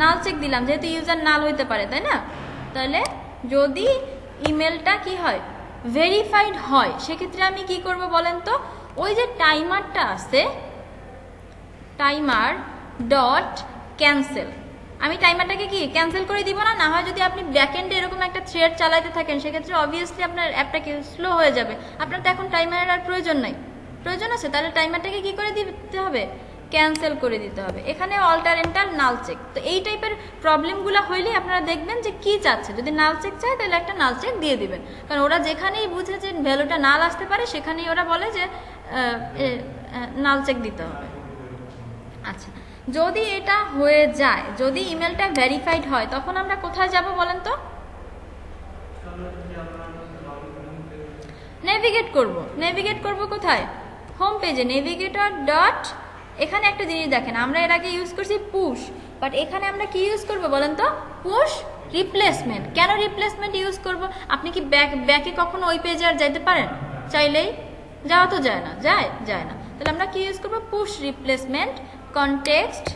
নাল চেক দিলাম যেহেতু ইউজার নাল হইতে পারে, তাই না? তাহলে যদি ইমেলটা কি হয়, ভেরিফাইড হয়, সেক্ষেত্রে আমি কি করব বলেন তো, ওই যে টাইমারটা আছে, টাইমার ডট ক্যান্সেল, আমি টাইমারটাকে কি ক্যান্সেল করে দিব না। না হয় যদি আপনি ব্যাকএন্ডে এরকম একটা থ্রেড চালাতে থাকেন, সেক্ষেত্রে অবভিয়াসলি আপনার অ্যাপটা কি স্লো হয়ে যাবে। আপনার তো এখন টাইমারের আর প্রয়োজন নাই, প্রয়োজন আছে, তাহলে টাইমারটাকে কি করে দিতে হবে, ক্যান্সেল করে দিতে হবে। এখানে অল্টারেন্টাল নাল চেক। তো এই টাইপের প্রবলেমগুলো হইলেই আপনারা দেখবেন যে কি চাচ্ছে, যদি নাল চেক চায় তাহলে একটা নাল চেক দিয়ে দিবেন, কারণ ওরা যেখানেই বুঝে যে ভ্যালুটা নাল আসতে পারে সেখানেই ওরা বলে যে নাল চেক দিতে হবে। আচ্ছা, যদি এটা হয়ে যায়, যদি ইমেলটা ভেরিফাইড হয়, তখন আমরা কোথায় যাব বলেন তো? নেভিগেট করব কোথায়? হোম পেজে। নেভিগেটর ডট, এখানে একটা জিনিস দেখেন, আমরা এর আগে ইউজ করছি পুশ, বাট এখানে আমরা কি ইউজ করব বলেন তো? Push replacement. কেন রিপ্লেসমেন্ট ইউজ করব? আপনি কি ব্যাকে কখনো ওই পেজে আর যাইতে পারেন? চাইলেই যাওয়া তো যায় না, যায় না। তাহলে আমরা কি ইউজ করব? Push replacement. কনটেক্সট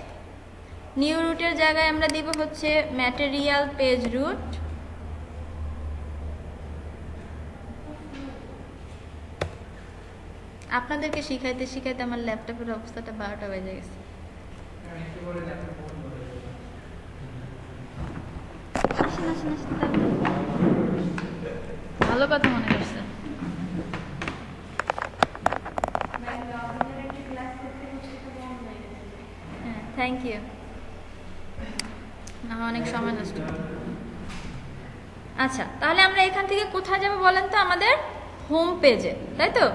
নিউ রুটের জায়গায় আমরা দিব হচ্ছে ম্যাটেরিয়াল পেজ রুট। আপনাদেরকে শিখাইতে শিখাইতে আমার ল্যাপটপের অবস্থাটা 12টা বেজে গেছে। ভালো কথা মনে করছে। হ্যাঁ, থ্যাংক ইউ। না, অনেক সময় নষ্ট। আচ্ছা, তাহলে আমরা এখান থেকে কোথায় যাব বলেন তো? আমাদের হোম পেজে, তাই তো?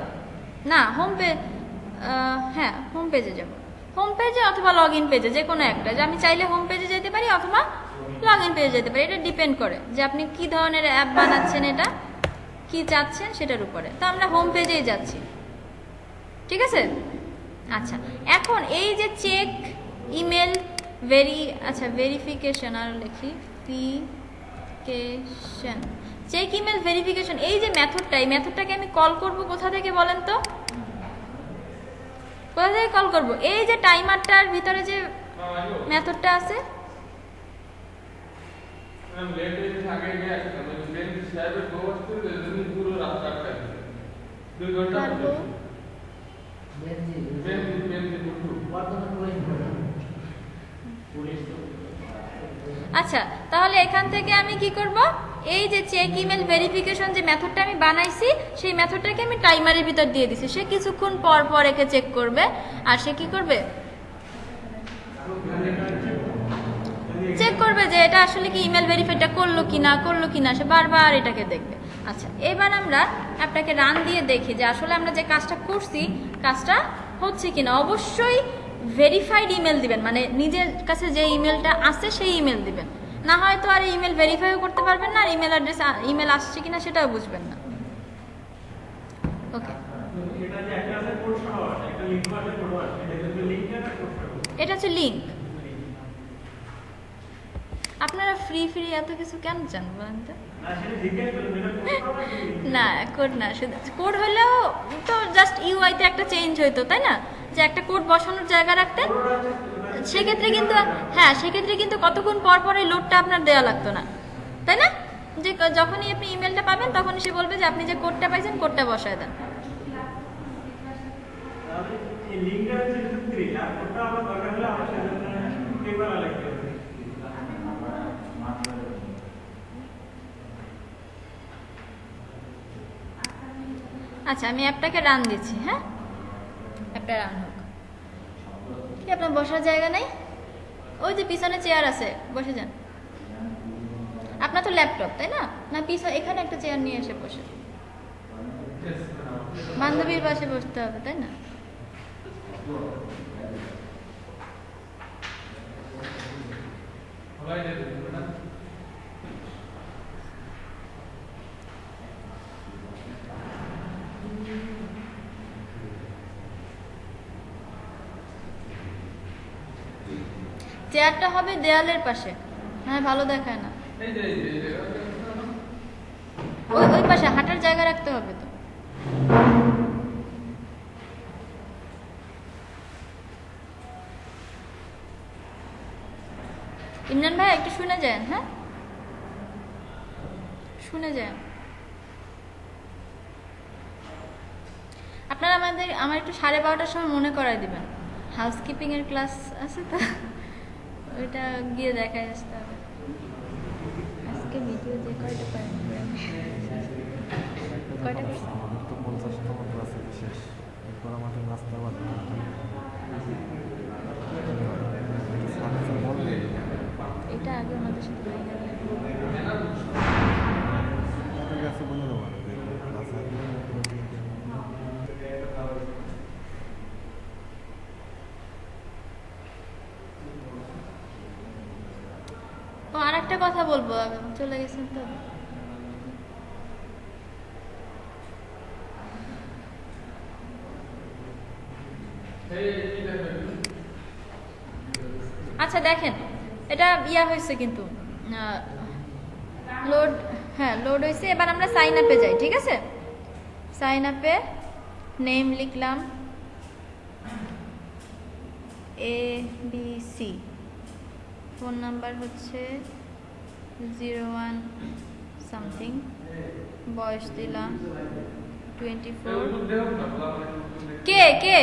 না, হোম পেজ, হ্যাঁ হোম পেজে যাব। হোম পেজে অথবা লগ ইন পেজে, যে কোনো একটা। যে আমি চাইলে হোম পেজে যেতে পারি অথবা লগ ইন পেজে যেতে পারি, এটা ডিপেন্ড করে যে আপনি কি ধরনের অ্যাপ বানাচ্ছেন, এটা কি চাচ্ছেন সেটার উপরে। তো আমরা হোম পেজেই যাচ্ছি, ঠিক আছে? আচ্ছা, এখন এই যে চেক ইমেল ভেরিফিকেশন, আর লিখি ফিকেশন, চেক ইমেল ভেরিফিকেশন, এই যে মেথডটা, এই মেথডটাকে আমি কল করব কোথা থেকে বলেন তো? কোথা থেকে কল করব? এই যে টাইমারটার ভিতরে যে মেথডটা আছে, আচ্ছা, তাহলে এখান থেকে আমি কি করব? এই যে চেক ইমেল ভেরিফিকেশন যে মেথডটা আমি বানাইছি, সেই মেথডটাকে আমি টাইমারের ভিতর দিয়ে দিছি। সে কিছুক্ষণ পর পর একে চেক করবে, আর সে কি করবে? চেক করবে যে এটা আসলে কি ইমেল ভেরিফাইটা করলো কিনা, সে বারবার এটাকে দেখবে। আচ্ছা, এবার আমরা অ্যাপটাকে রান দিয়ে দেখি যে আসলে আমরা যে কাজটা করছি কাজটা হচ্ছে কিনা। অবশ্যই ভেরিফাইড ইমেল দিবেন, মানে নিজের কাছে যে ইমেলটা আছে সেই ইমেল দিবেন, না হয়তো আর ইমেল ভেরিফাইও করতে পারবেন না, আর ইমেল অ্যাড্রেস ইমেল আসছে কিনা সেটাও বুঝবেন না। ওকে, এটা হচ্ছে লিঙ্ক। আপনারা ফ্রি এত কিছু কেন চান বলেন তো? না, কোড না, শুধু কোড হলেও তো জাস্ট ইউআইতে একটা চেঞ্জ হইতো, তাই না? যে একটা কোড বসানোর জায়গা রাখতেন, সেক্ষেত্রে কিন্তু হ্যাঁ, সেক্ষেত্রে কিন্তু কতক্ষণ পর পর এই লোডটা আপনার দেওয়া লাগতো না, তাই না? যে যখনই আপনি ইমেলটা পাবেন তখনই সে বলবে যে আপনি যে কোডটা পাইছেন কোডটা বসায় দেন। আচ্ছা, আমি অ্যাপটাকে রান দিচ্ছি। হ্যাঁ, অ্যাপটা রান হোক। কি আপনার বসার জায়গা নেই? ওই যে পিছনে চেয়ার আছে, বসে যান। আপনার তো ল্যাপটপ, তাই না? না পিছনে এখানে একটা চেয়ার নিয়ে এসে বসে, বান্ধবীর পাশে বসতে হবে, তাই না? চেয়ারটা হবে দেয়ালের পাশে, হ্যাঁ ভালো দেখায় না। ওই ওই পাশে হাঁটার জায়গা রাখতে হবে তো। ইমরান ভাই একটু শুনে যান। হ্যাঁ, শুনে যান। আপনারা আমার একটু 12:30টার সময় মনে করাই দিবেন, হাউসকিপিং এর ক্লাস আছে তো, ওইটা গিয়ে দেখায় আসতে হবে। আজকে ভিডিও যে কয়টা পারেন কয়টা করছেন? 50তম ক্লাসে শেষ, এরপর আমাদের নাস্তা বাদ এটা আগে আমাদের সাথে বলে দেবো ক্লাস ও আর একটা কথা বলবো, চলে গেছেন তো। আচ্ছা দেখেন, এটা ইয়া হয়েছে কিন্তু লোড, হ্যাঁ লোড হয়েছে। এবার আমরা সাইন আপে যাই, ঠিক আছে? সাইন আপে নেম লিখলাম ABC, ফোন নাম্বার হচ্ছে 01 সামথিং, বয়স দিলাম 24। কে কে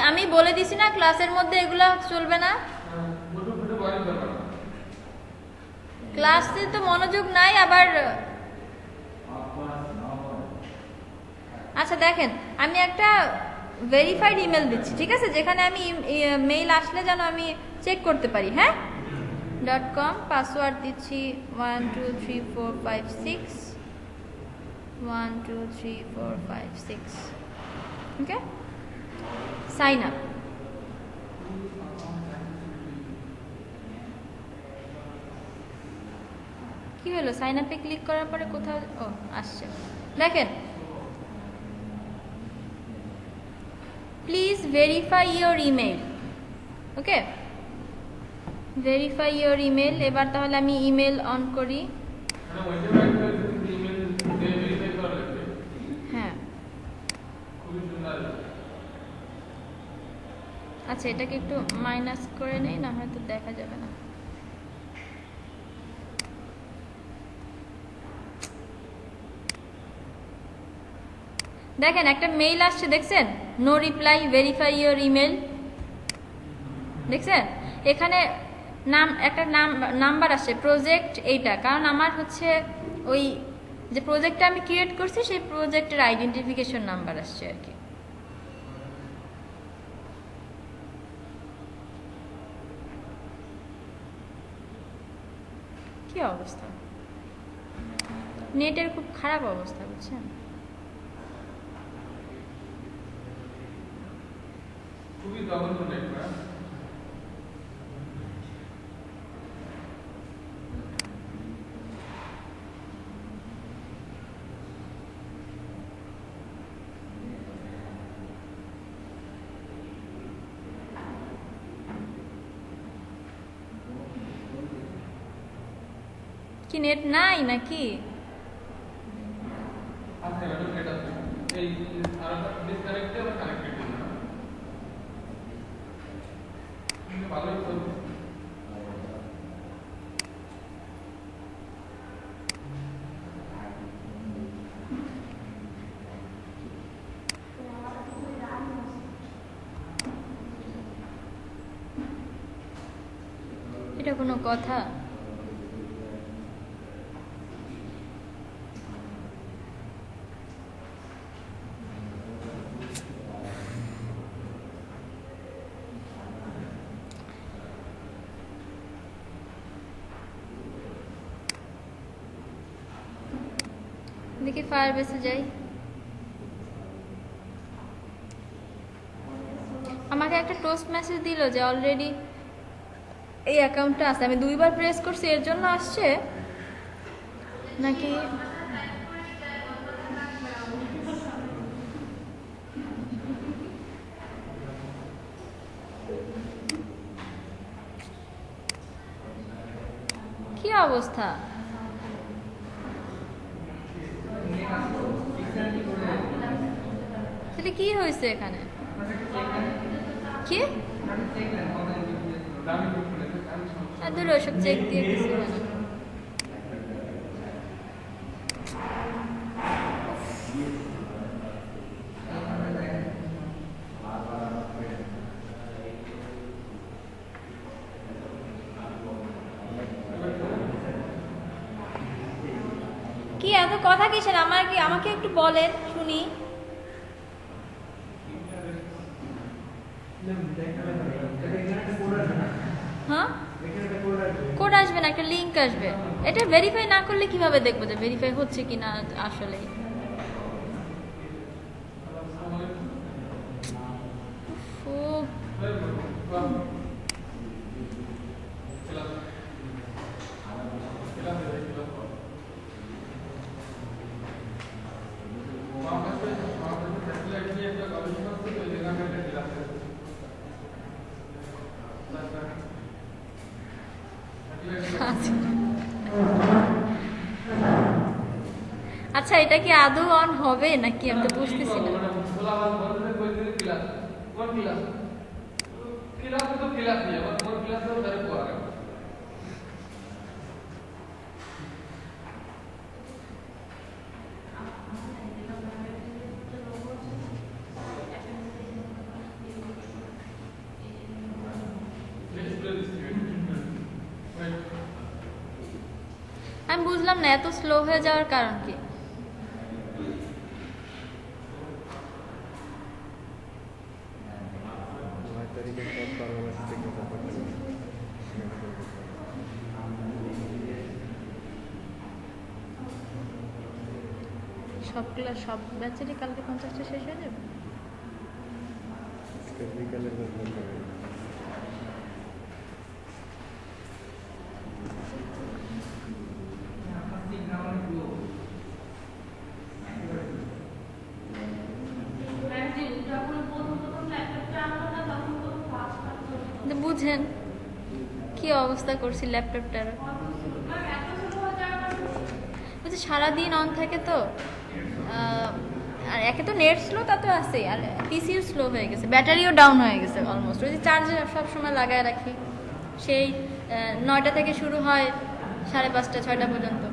আমি বলে দিছি না ক্লাসের মধ্যে এগুলা চলবে না। ক্লাসে তো মনোযোগ নাই আবার। আচ্ছা দেখেন, আমি একটা ভেরিফাইড ইমেল দিচ্ছি, ঠিক আছে? যেখানে আমি মেইল আসলে যেন আমি চেক করতে পারি। হ্যাঁ, .com, পাসওয়ার্ড দিচ্ছি 123456 123456। ওকে, সাইন আপ। কি হলো? সাইন আপে ক্লিক করার পরে কোথাও ও আসছে, দেখেন। Please verify your email. Okay, verify your email. এবার তাহলে আমি ইমেল অন করি। হ্যাঁ, আচ্ছা এটাকে একটু মাইনাস করে নেই, না হয়তো দেখা যাবে না। দেখেন একটা মেইল আসছে, দেখছেন? No reply, verify your email, দেখছেন? এখানে একটা নাম্বার আসছে, প্রজেক্ট এইটা, কারণ আমার হচ্ছে ওই যে প্রজেক্টটা আমি ক্রিয়েট করছি সেই প্রজেক্টের আইডেন্টিফিকেশন নাম্বার আসছে আর কি। কি অবস্থা, নেটের খুব খারাপ অবস্থা, বুঝছেন? খুবই জঘন্য নেট না? কি নেট নাই নাকি? আছে ম্যাডাম, নেট আছে। এই আর ডিসকানেক্টেড আর কানেক্টেড না, ভালোই চলছে। এটা কোনো কথা? দেখি ফায়ার বেসে যাই। আমাকে একটা টোস্ট মেসেজ দিল যে অলরেডি এই অ্যাকাউন্টটা আছে। আমি 2বার প্রেস করছি, এর জন্য আসছে নাকি? কি অবস্থা? তাহলে কি হয়েছে এখানে? কি ধরো ওসব চেক দিয়ে কিছু হয় না। কি এত কথা কিসের? আমাকে একটু বলেন শুনি। হ্যাঁ, কোড আসবে না, একটা লিংক আসবে। এটা ভেরিফাই না করলে কিভাবে দেখবো যে ভেরিফাই হচ্ছে কিনা আসলে? আচ্ছা, এটা কি আদৌ অন হবে নাকি আমি তো বুঝতেছি না। আমি বুঝলাম না এত স্লো হয়ে যাওয়ার কারণ কি? সব ক্লাস সব ব্যাচেরই কালকে 50টা শেষ হয়ে যাবে। বুঝেন কি অবস্থা করছি ল্যাপটপটার। বুঝছি সারাদিন অন থাকে তো, আর একে তো নেট স্লো তা তো আছে, আর পিসিও স্লো হয়ে গেছে, ব্যাটারিও ডাউন হয়ে গেছে অলমোস্ট। ওই যে চার্জে সবসময় লাগায় রাখি, সেই 9টা থেকে শুরু হয় 5:30 6টা পর্যন্ত।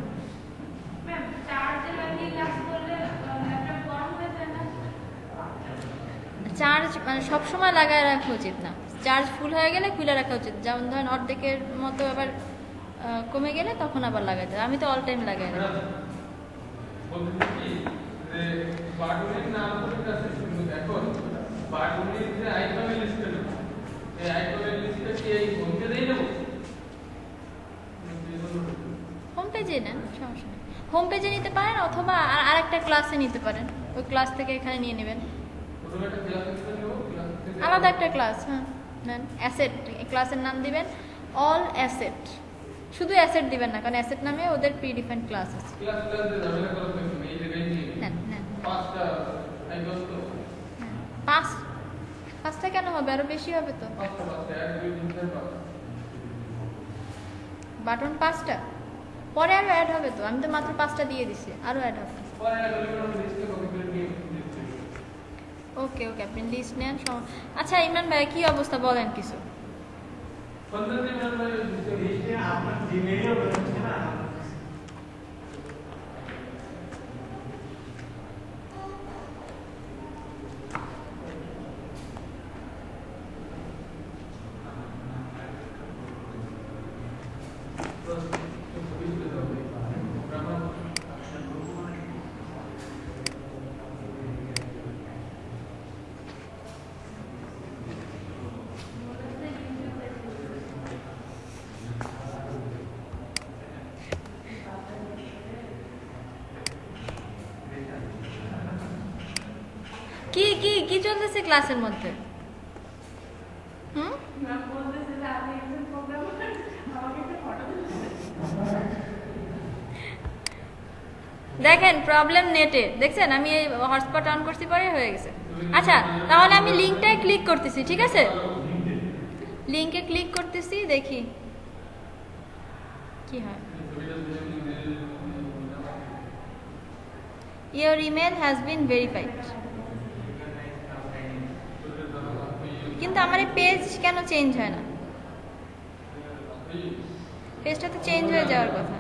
চার্জ মানে সবসময় লাগায় রাখা উচিত না, চার্জ ফুল হয়ে গেলে খুলে রাখা উচিত। যেমন ধরেন অর্ধেকের মতো আবার কমে গেলে তখন আবার লাগাতে। আমি তো অল টাইম লাগাই রাখি। পেজে নেন, সমস্যা নেই। হোম পেজে নিতে পারেন অথবা আরেকটা ক্লাসে নিতে পারেন, ওই ক্লাস থেকে এখানে নিয়ে নেবেন। প্রথমে একটা ক্লাস থেকে নেব, ক্লাস থেকে আলাদা একটা ক্লাস, হ্যাঁ নেন। অ্যাসেট ক্লাসের নাম দিবেন অল অ্যাসেট, শুধু অ্যাসেট দিবেন না, কারণ অ্যাসেট নামে ওদের প্রিডিফাইন্ড ক্লাস আছে। ক্লাস দিয়ে ঝামেলা করার দরকার নেই, এই জায়গায় নিয়ে নেন নেন। পাঁচটা আইকন তো পাঁচটা কেন হবে, আরো বেশি হবে তো। পাঁচটা 1 2 3 4 5 বাটন 5টা, পরে আরো অ্যাড হবে তো, আমি তো মাত্র 5টা দিয়ে দিছি, আরো অ্যাড হবে। পরে আমি লিস্টে কপি করে নিয়ে দিচ্ছি। ওকে ওকে, আপনি লিস্ট নেন। আচ্ছা ইমরান ভাই কি অবস্থা বলেন কিছু। 15 দিন আমরা লিস্টে আপনার জিমেইলও বেরোচ্ছে না। কি কি কি চলতেছে ক্লাসের মধ্যে? হুম, দেখেন প্রবলেম নেটে, দেখছেন আমি এই হটস্পট অন করছি পরে হয়ে গেছে। আচ্ছা তাহলে আমি লিঙ্কটায় ক্লিক করতেছি, ঠিক আছে? লিঙ্কে ক্লিক করতেছি, দেখি কি হয়। Your email has been verified. কিন্তু আমার এই পেজ কেন চেঞ্জ হয় না? পেজটা তো চেঞ্জ হয়ে যাওয়ার কথা।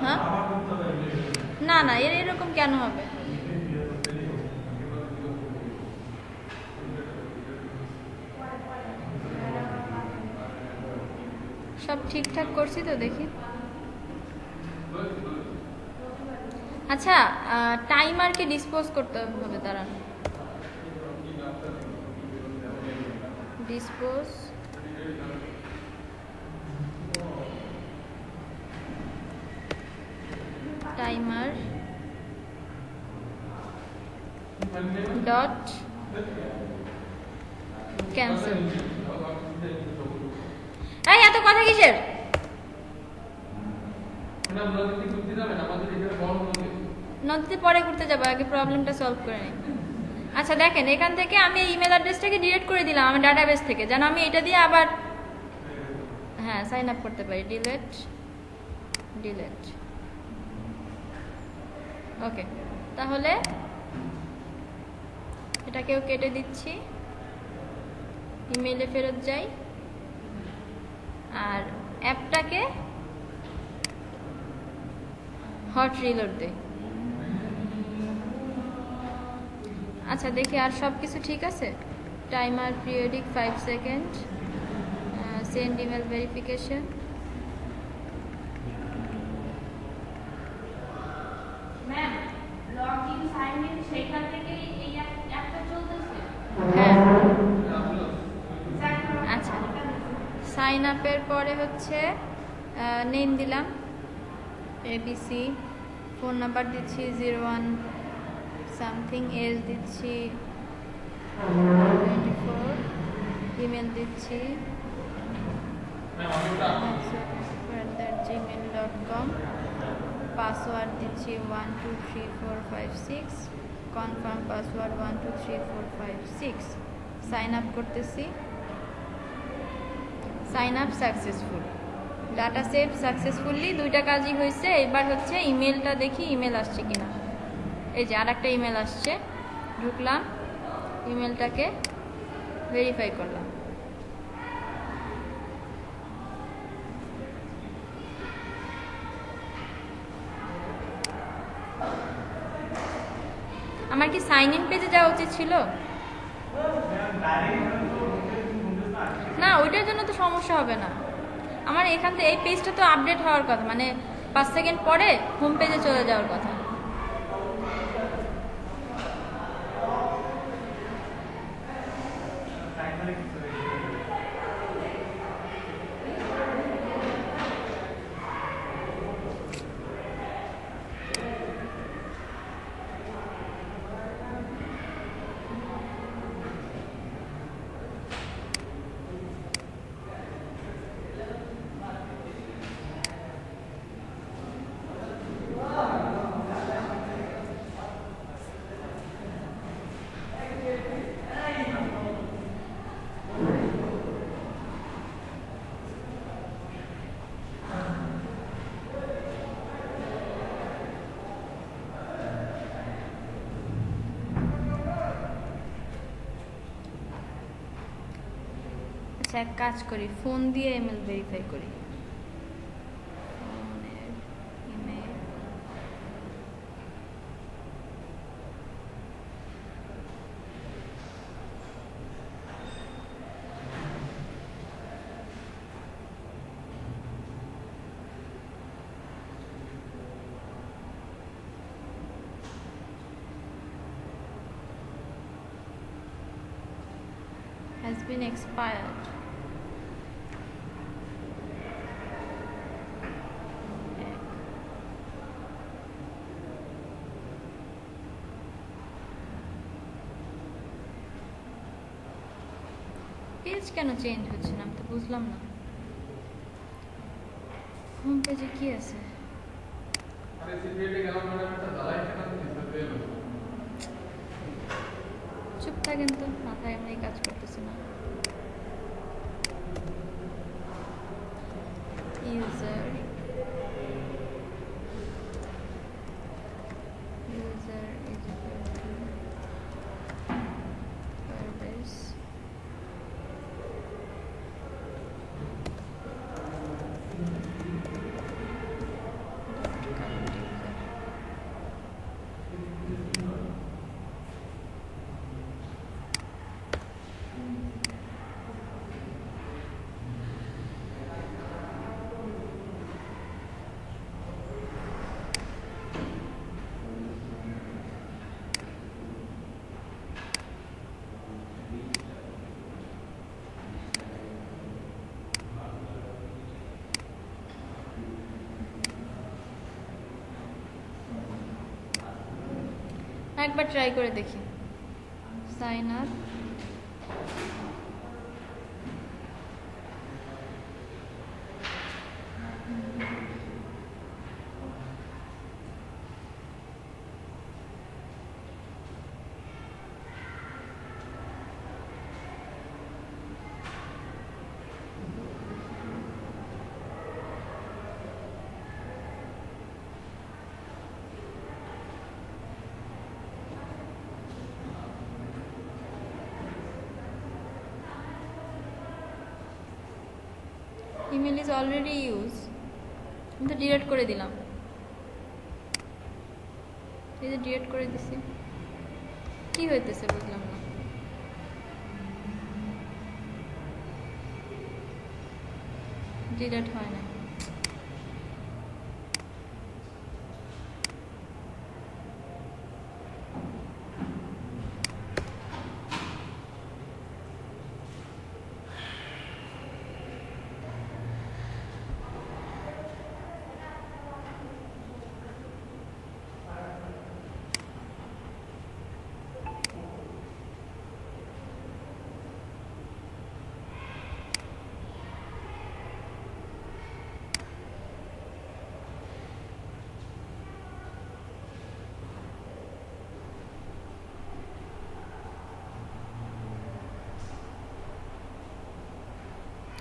হ্যাঁ, না না, এরকম কেন হবে? সব ঠিকঠাক করছি তো, দেখি। আচ্ছা টাইমারকে ডিসপোজ করতে হবে, দাঁড়ান। Dispose timer dot cancel. এই এত কথা কিসের? নদীতে পরে ঘুরতে যাবো, আগে প্রবলেমটা সলভ করে নিই। আচ্ছা দেখেন, এখান থেকে আমি ইমেল অ্যাড্রেসটাকে ডিলিট করে দিলাম আমার ডাটাবেস থেকে, যেন আমি এটা দিয়ে আবার হ্যাঁ সাইন আপ করতে পারি। ডিলিট ডিলিট, ওকে। তাহলে এটাকেও কেটে দিচ্ছি, ইমেইলে ফেরত যাই, আর অ্যাপটাকে হট রিলোড দেই। আচ্ছা দেখি আর সব কিছু ঠিক আছে। Timer periodic 5 second, send email verification. Ma'am login sign in সেখান থেকে এই অ্যাপটা চলতেছে। হ্যাঁ আচ্ছা, সাইন আপের পরে হচ্ছে নেম দিলাম এবিসি, ফোন নাম্বার দিচ্ছি 01 সামথিং, এজ দিচ্ছি 24, ইমেল দিচ্ছি gmail.com, পাসওয়ার্ড দিচ্ছি 123456, কনফার্ম পাসওয়ার্ড 123456। সাইন আপ করতেছি। Sign up successful, data save successfully, দুইটা কাজই হয়েছে। এবার হচ্ছে ইমেলটা দেখি ইমেল আসছে কিনা। এই যে আর একটা ইমেল আসছে, ঢুকলাম, ইমেলটাকে ভেরিফাই করলাম। আমার কি সাইন ইন পেজে যাওয়া উচিত ছিল? না, ওইটার জন্য তো সমস্যা হবে না। আমার এখান থেকে এই পেজটা তো আপডেট হওয়ার কথা, মানে 5 সেকেন্ড পরে হোম পেজে চলে যাওয়ার কথা। আচ্ছা এক কাজ করি, ফোন দিয়ে ইমেল ভেরিফাই করি। ফোনের email has been expired. Page কেন চেঞ্জ হচ্ছে না আমি তো বুঝলাম না। হোম পেজে কি আছে? আরে সিপিএতে গেলাম ম্যাডাম, একটা জ্বালাই কেন দিতে পেলো? চুপ থাকেন তো, মাথায় এমনি কাজ করতেছে না। user is equal to Firebase current user। একবার ট্রাই করে দেখি। Sign up, email is already use. আমি তো ডিলিট করে দিলাম, এই যে ডিলিট করে দিছি, কি হইতেছে বুঝলাম না। ডিলিট হয় না।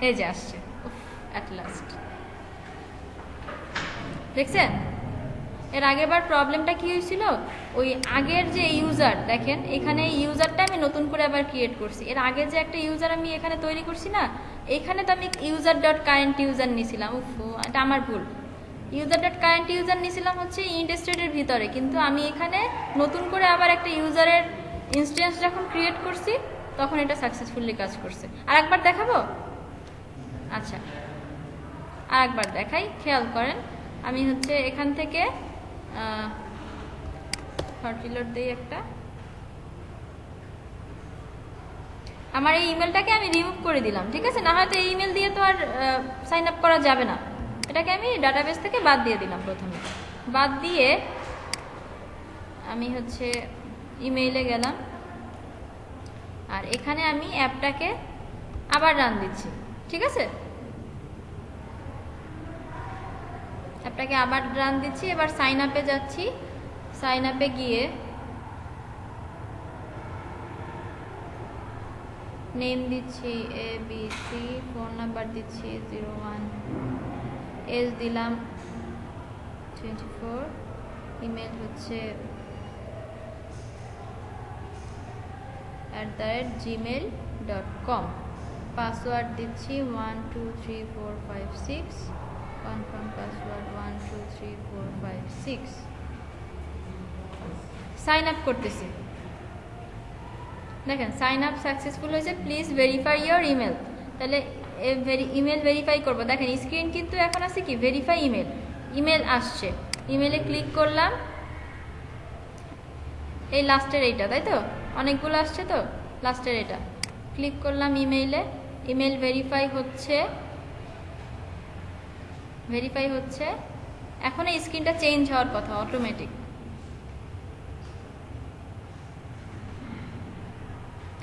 এই যে আসছে, অ্যাট লাস্ট। দেখছেন এর আগেরবার প্রবলেমটা কি হয়েছিল, ওই আগের যে ইউজার, দেখেন এখানে ইউজারটা আমি নতুন করে আবার ক্রিয়েট করছি। এর আগে যে একটা ইউজার আমি এখানে তৈরি করছি না, এখানে তো আমি ইউজার ডট কারেন্ট ইউজার নিয়েছিলাম। এটা আমার ভুল। ইউজার ডট কারেন্ট ইউজার নিয়েছিলাম হচ্ছে ইন্টারেস্টেডের ভিতরে, কিন্তু আমি এখানে নতুন করে আবার একটা ইউজারের ইনস্ট্যান্স যখন ক্রিয়েট করছি তখন এটা সাকসেসফুলি কাজ করছে। আর একবার দেখাবো? আচ্ছা আর একবার দেখাই, খেয়াল করেন। আমি হচ্ছে এখান থেকে হটরিলোড দিই একটা। আমার এই ইমেলটাকে আমি রিমুভ করে দিলাম, ঠিক আছে? না হয়তো এই ইমেল দিয়ে তো আর সাইন আপ করা যাবে না। এটাকে আমি ডাটাবেস থেকে বাদ দিয়ে দিলাম। প্রথমে বাদ দিয়ে আমি হচ্ছে ইমেইলে গেলাম, আর এখানে আমি অ্যাপটাকে আবার রান দিচ্ছি, ঠিক আছে? অ্যাপটাকে আবার রান দিচ্ছি। এবার সাইন আপে যাচ্ছি। সাইন আপে গিয়ে নেম দিচ্ছি ABC, ফোন নাম্বার দিচ্ছি 01, এজ দিলাম 24, ইমেল হচ্ছে @gmail.com। পাসওয়ার্ড দিচ্ছি 123456, কনফার্ম পাসওয়ার্ড 123456, সাইন আপ করতেছি। দেখেন সাইন আপ সাকসেসফুল হয়েছে, প্লিজ ভেরিফাই ইয়োর ইমেল। তাহলে ইমেল ভেরিফাই করবো। দেখেন স্ক্রিন কিন্তু এখন আছে কি ভেরিফাই ইমেল, ইমেল আসছে, ইমেলে ক্লিক করলাম, এই লাস্টের এইটা, তাই তো অনেকগুলো আসছে, তো লাস্টের এটা ক্লিক করলাম ইমেইলে, ইমেল ভেরিফাই হচ্ছে। এখন এই স্ক্রিনটা চেঞ্জ হওয়ার কথা অটোমেটিক।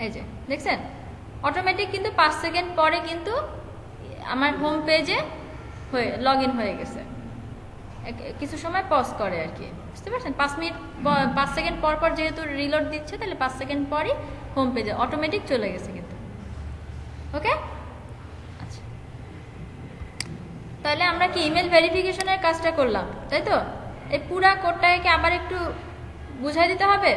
এই যে দেখছেন অটোমেটিক কিন্তু 5 সেকেন্ড পরে কিন্তু আমার হোম পেজে লগ ইন হয়ে গেছে। কিছু সময় পজ করে আর কি, বুঝতে পারছেন? 5 সেকেন্ড পর পর যেহেতু রিলোড দিচ্ছে, তাহলে 5 সেকেন্ড পরই হোম পেজে অটোমেটিক চলে গেছে কিন্তু। ওকে, আচ্ছা, তাহলে আমরা কি ইমেল ভেরিফিকেশনের কাজটা করলাম, তাই তো? এই পুরা কোডটাকে আবার একটু বুঝাই দিতে হবে।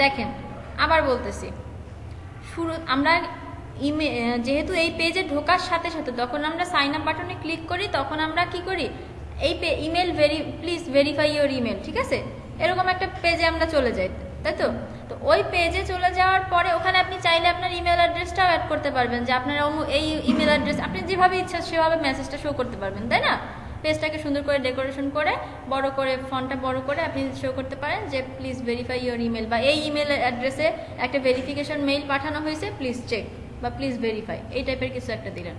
দেখেন আবার বলতেছি, শুরু আমরা যেহেতু এই পেজে ঢোকার সাথে সাথে যখন আমরা সাইন আপ বাটনে ক্লিক করি, তখন আমরা কি করি, এই email please verify your email, ঠিক আছে, এরকম একটা পেজে আমরা চলে যাই, তাই তো? তো ওই পেজে চলে যাওয়ার পরে ওখানে আপনি চাইলে আপনার ইমেল অ্যাড্রেসটাও অ্যাড করতে পারবেন, যে আপনার এই ইমেল অ্যাড্রেস আপনি যেভাবে ইচ্ছা সেভাবে মেসেজটা শো করতে পারবেন, তাই না? পেজটাকে সুন্দর করে ডেকোরেশন করে বড় করে ফন্টটা বড় করে আপনি শো করতে পারেন যে প্লিজ ভেরিফাই ইওর ইমেল, বা এই ইমেল অ্যাড্রেসে একটা ভেরিফিকেশন মেইল পাঠানো হয়েছে, প্লিজ চেক বা প্লিজ ভেরিফাই, এই টাইপের কিছু একটা দিলেন।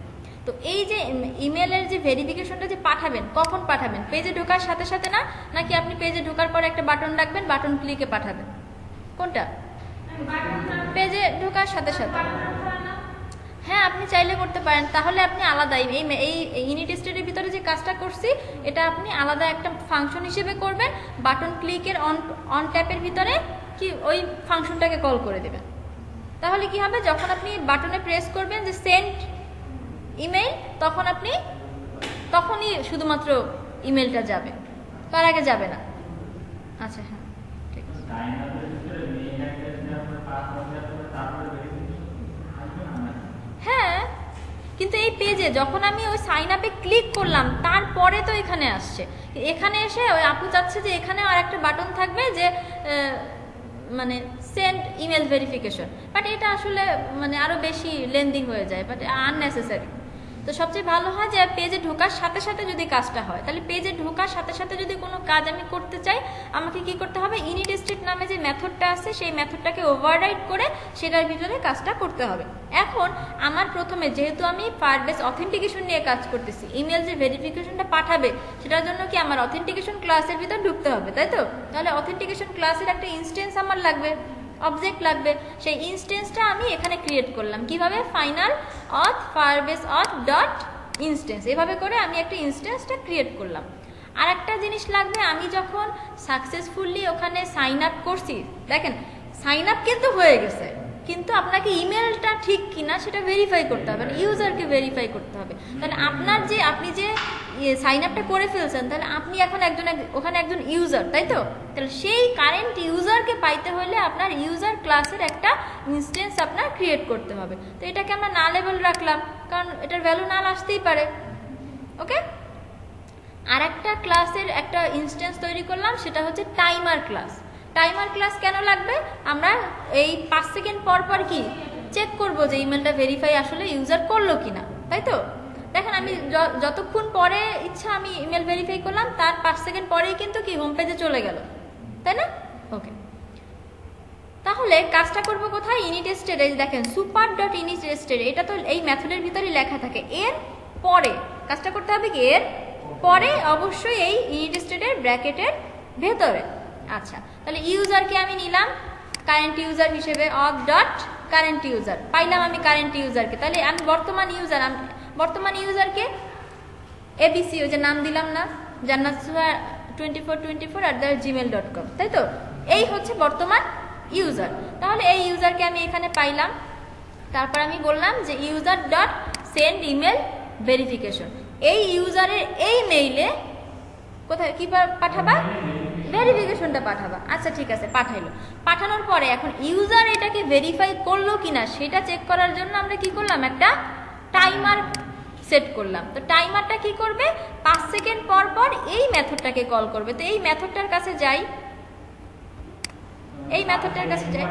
তো এই যে ইমেলের যে ভেরিফিকেশনটা যে পাঠাবেন, কখন পাঠাবেন? পেজে ঢোকার সাথে সাথে না, নাকি আপনি পেজে ঢোকার পরে একটা বাটন রাখবেন, বাটন ক্লিকে পাঠাবেন? কোনটা? পেজে ঢোকার সাথে সাথে। হ্যাঁ, আপনি চাইলে করতে পারেন। তাহলে আপনি আলাদা এই ইউনিট স্টেটের ভিতরে যে কাজটা করছি, এটা আপনি আলাদা একটা ফাংশন হিসেবে করবেন, বাটন ক্লিকের অন ট্যাপের ভিতরে কি ওই ফাংশনটাকে কল করে দেবেন। তাহলে কি হবে, যখন আপনি বাটনে প্রেস করবেন যে সেন্ড ইমেল, তখনই শুধুমাত্র ইমেলটা যাবে, তার আগে যাবে না। আচ্ছা, হ্যাঁ ঠিক আছে। হ্যাঁ, কিন্তু এই পেজে যখন আমি ওই সাইন আপে ক্লিক করলাম, তারপরে তো এখানে আসছে, এখানে এসে ওই আপু চাচ্ছে যে এখানে আর একটা বাটন থাকবে যে মানে সেন্ড ইমেল ভেরিফিকেশন, বাট এটা আসলে মানে আরো বেশি লেন্দি হয়ে যায়, বাট আননেসেসারি। তো সবচেয়ে ভালো হয় যে পেজে ঢোকার সাথে সাথে যদি কাজটা হয়, তাহলে পেজে ঢোকার সাথে সাথে যদি কোনো কাজ আমি করতে চাই, আমাকে কি করতে হবে, ইউনিট স্টেট নামে যে মেথডটা আছে সেই মেথডটাকে ওভাররাইড করে সেটার ভিতরে কাজটা করতে হবে। এখন আমার প্রথমে যেহেতু আমি ফায়ারবেস অথেন্টিকেশন নিয়ে কাজ করতেছি, ইমেল যে ভেরিফিকেশনটা পাঠাবে সেটার জন্য কি আমার অথেন্টিকেশন ক্লাসের ভিতর ঢুকতে হবে, তাই তো? তাহলে অথেন্টিকেশন ক্লাসের একটা ইনস্টেন্স আমার লাগবে, অবজেক্ট লাগবে, সেই ইনস্টেন্সটা আমি এখানে ক্রিয়েট করলাম কিভাবে, ফাইনাল অথ ফায়ারবেস অথ ডট ইনস্টেন্স, এভাবে করে আমি একটা ইনস্টেন্সটা ক্রিয়েট করলাম। আর একটা জিনিস লাগবে, আমি যখন সাকসেসফুলি ওখানে সাইন আপ করছি, দেখেন সাইন আপ কিন্তু হয়ে গেছে, কিন্তু আপনাকে ইমেলটা ঠিক কিনা সেটা ভেরিফাই করতে হবে, ইউজারকে ভেরিফাই করতে হবে। তাহলে আপনি যে সাইন আপটা করে ফেলছেন, তাহলে আপনি এখন ওখানে একজন ইউজার, তাই তো? তাহলে সেই কারেন্ট ইউজারকে পাইতে হলে আপনার ইউজার ক্লাসের একটা ইনস্টেন্স আপনার ক্রিয়েট করতে হবে। তো এটাকে আমরা না লেভেল রাখলাম, কারণ এটার ভ্যালু নাল আসতেই পারে। ওকে, আর একটা ক্লাসের একটা ইনস্টেন্স তৈরি করলাম, সেটা হচ্ছে টাইমার ক্লাস। টাইমার ক্লাস কেন লাগবে, আমরা এই 5 সেকেন্ড পর পর কি চেক করব যে ইমেলটা ভেরিফাই আসলে ইউজার করলো কিনা, তাই তো? দেখেন আমি যতক্ষণ পরে ইচ্ছা আমি ইমেল ভেরিফাই করলাম, তার 5 সেকেন্ড পরেই কিন্তু কি হোম পেজে চলে গেল, তাই না? ওকে, তাহলে কাজটা করব কোথায়, ইউনিট স্টেটে। দেখেন সুপার ডট ইউনিট স্টেট, এটা তো এই মেথডের ভিতরেই লেখা থাকে। এর পরে কাজটা করতে হবে কি, এর পরে অবশ্যই এই ইউনিট স্টেটের ব্র্যাকেটের ভেতরে। আচ্ছা, তাহলে ইউজারকে আমি নিলাম কারেন্ট ইউজার হিসেবে, অফ ডট কারেন্ট ইউজার, পাইলাম আমি কারেন্ট ইউজারকে। তাহলে আমি বর্তমান ইউজারকে এবিসি, ওই যে নাম দিলাম না, jannatsuha2424@gmail.com, তাই তো? এই হচ্ছে বর্তমান ইউজার। তাহলে এই ইউজারকে আমি এখানে পাইলাম, তারপর আমি বললাম যে user dot send email verification, এই ইউজারের এই মেইলে কোথায় কি পাঠাবা, ভেরিফিকেশনটা পাঠাবা। আচ্ছা ঠিক আছে, পাঠাইলো। পাঠানোর পরে এখন ইউজার এটাকে ভেরিফাই করলো কিনা সেটা চেক করার জন্য আমরা কি করলাম, একটা টাইমার সেট করলাম। তো টাইমারটা কি করবে, 5 সেকেন্ড পর পর এই মেথডটাকে কল করবে। তো এই মেথডটার কাছে যাই, এই মেথডটার কাছে যাই,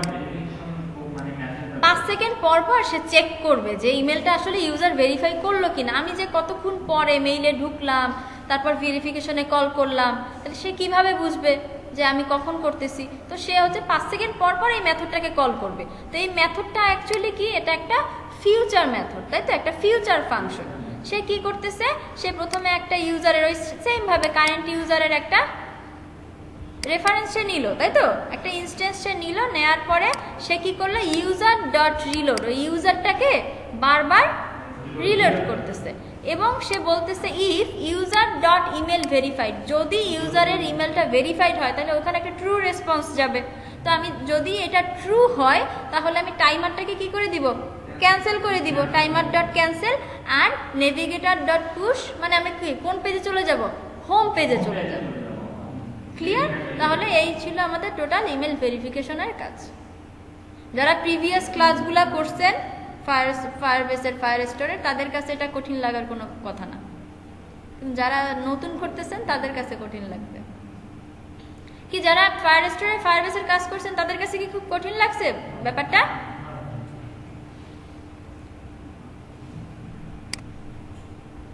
5 সেকেন্ড পর পর সে চেক করবে যে ইমেলটা আসলে ইউজার ভেরিফাই করলো কিনা। আমি যে কতক্ষণ পরে মেইলে ঢুকলাম, তারপর ভেরিফিকেশনে কল করলাম, তাহলে সে কিভাবে বুঝবে যে আমি কখন করতেছি? তো সে হচ্ছে 5 সেকেন্ড পর পর এই মেথডটাকে কল করবে। তো এই মেথডটা অ্যাকচুয়ালি কি, এটা একটা ফিউচার মেথড, তাই তো, একটা ফিউচার ফাংশন। সে কি করতেছে, সে প্রথমে একটা ইউজারের ওই সেম ভাবে কারেন্ট ইউজারের একটা রেফারেন্স সে নিল, তাই তো, একটা ইনস্ট্যান্স সে নিল, নেয়ার পরে সে কি করলো, ইউজার ডট রিলোড, ওই ইউজারটাকে বারবার রিলোড করতেছে এবং সে বলতেছে if user dot email verified, যদি ইউজারের ইমেলটা ভেরিফাইড হয় তাহলে ওখানে একটা ট্রু রেসপন্স যাবে। তো আমি যদি এটা ট্রু হয় তাহলে আমি টাইমারটাকে কি করে দিব, ক্যান্সেল করে দিব, টাইমার ডট ক্যান্সেল। আর নেভিগেটর ডট পুশ, মানে আমি কি কোন পেজে চলে যাব, হোম পেজে চলে যাব। ক্লিয়ার? তাহলে এই ছিল আমাদের টোটাল ইমেল ভেরিফিকেশনের কাজ। যারা প্রিভিয়াস ক্লাসগুলো করছেন ফায়ারবেসের, ফায়ারস্টোরে, তাদের কাছে এটা কঠিন লাগার কোনো কথা না, যারা নতুন করতেছেন তাদের কাছে কঠিন লাগবে। কি যারা ফায়ারস্টোরে ফায়ারবেসের কাজ করছেন তাদের কাছে কি খুব কঠিন লাগছে ব্যাপারটা?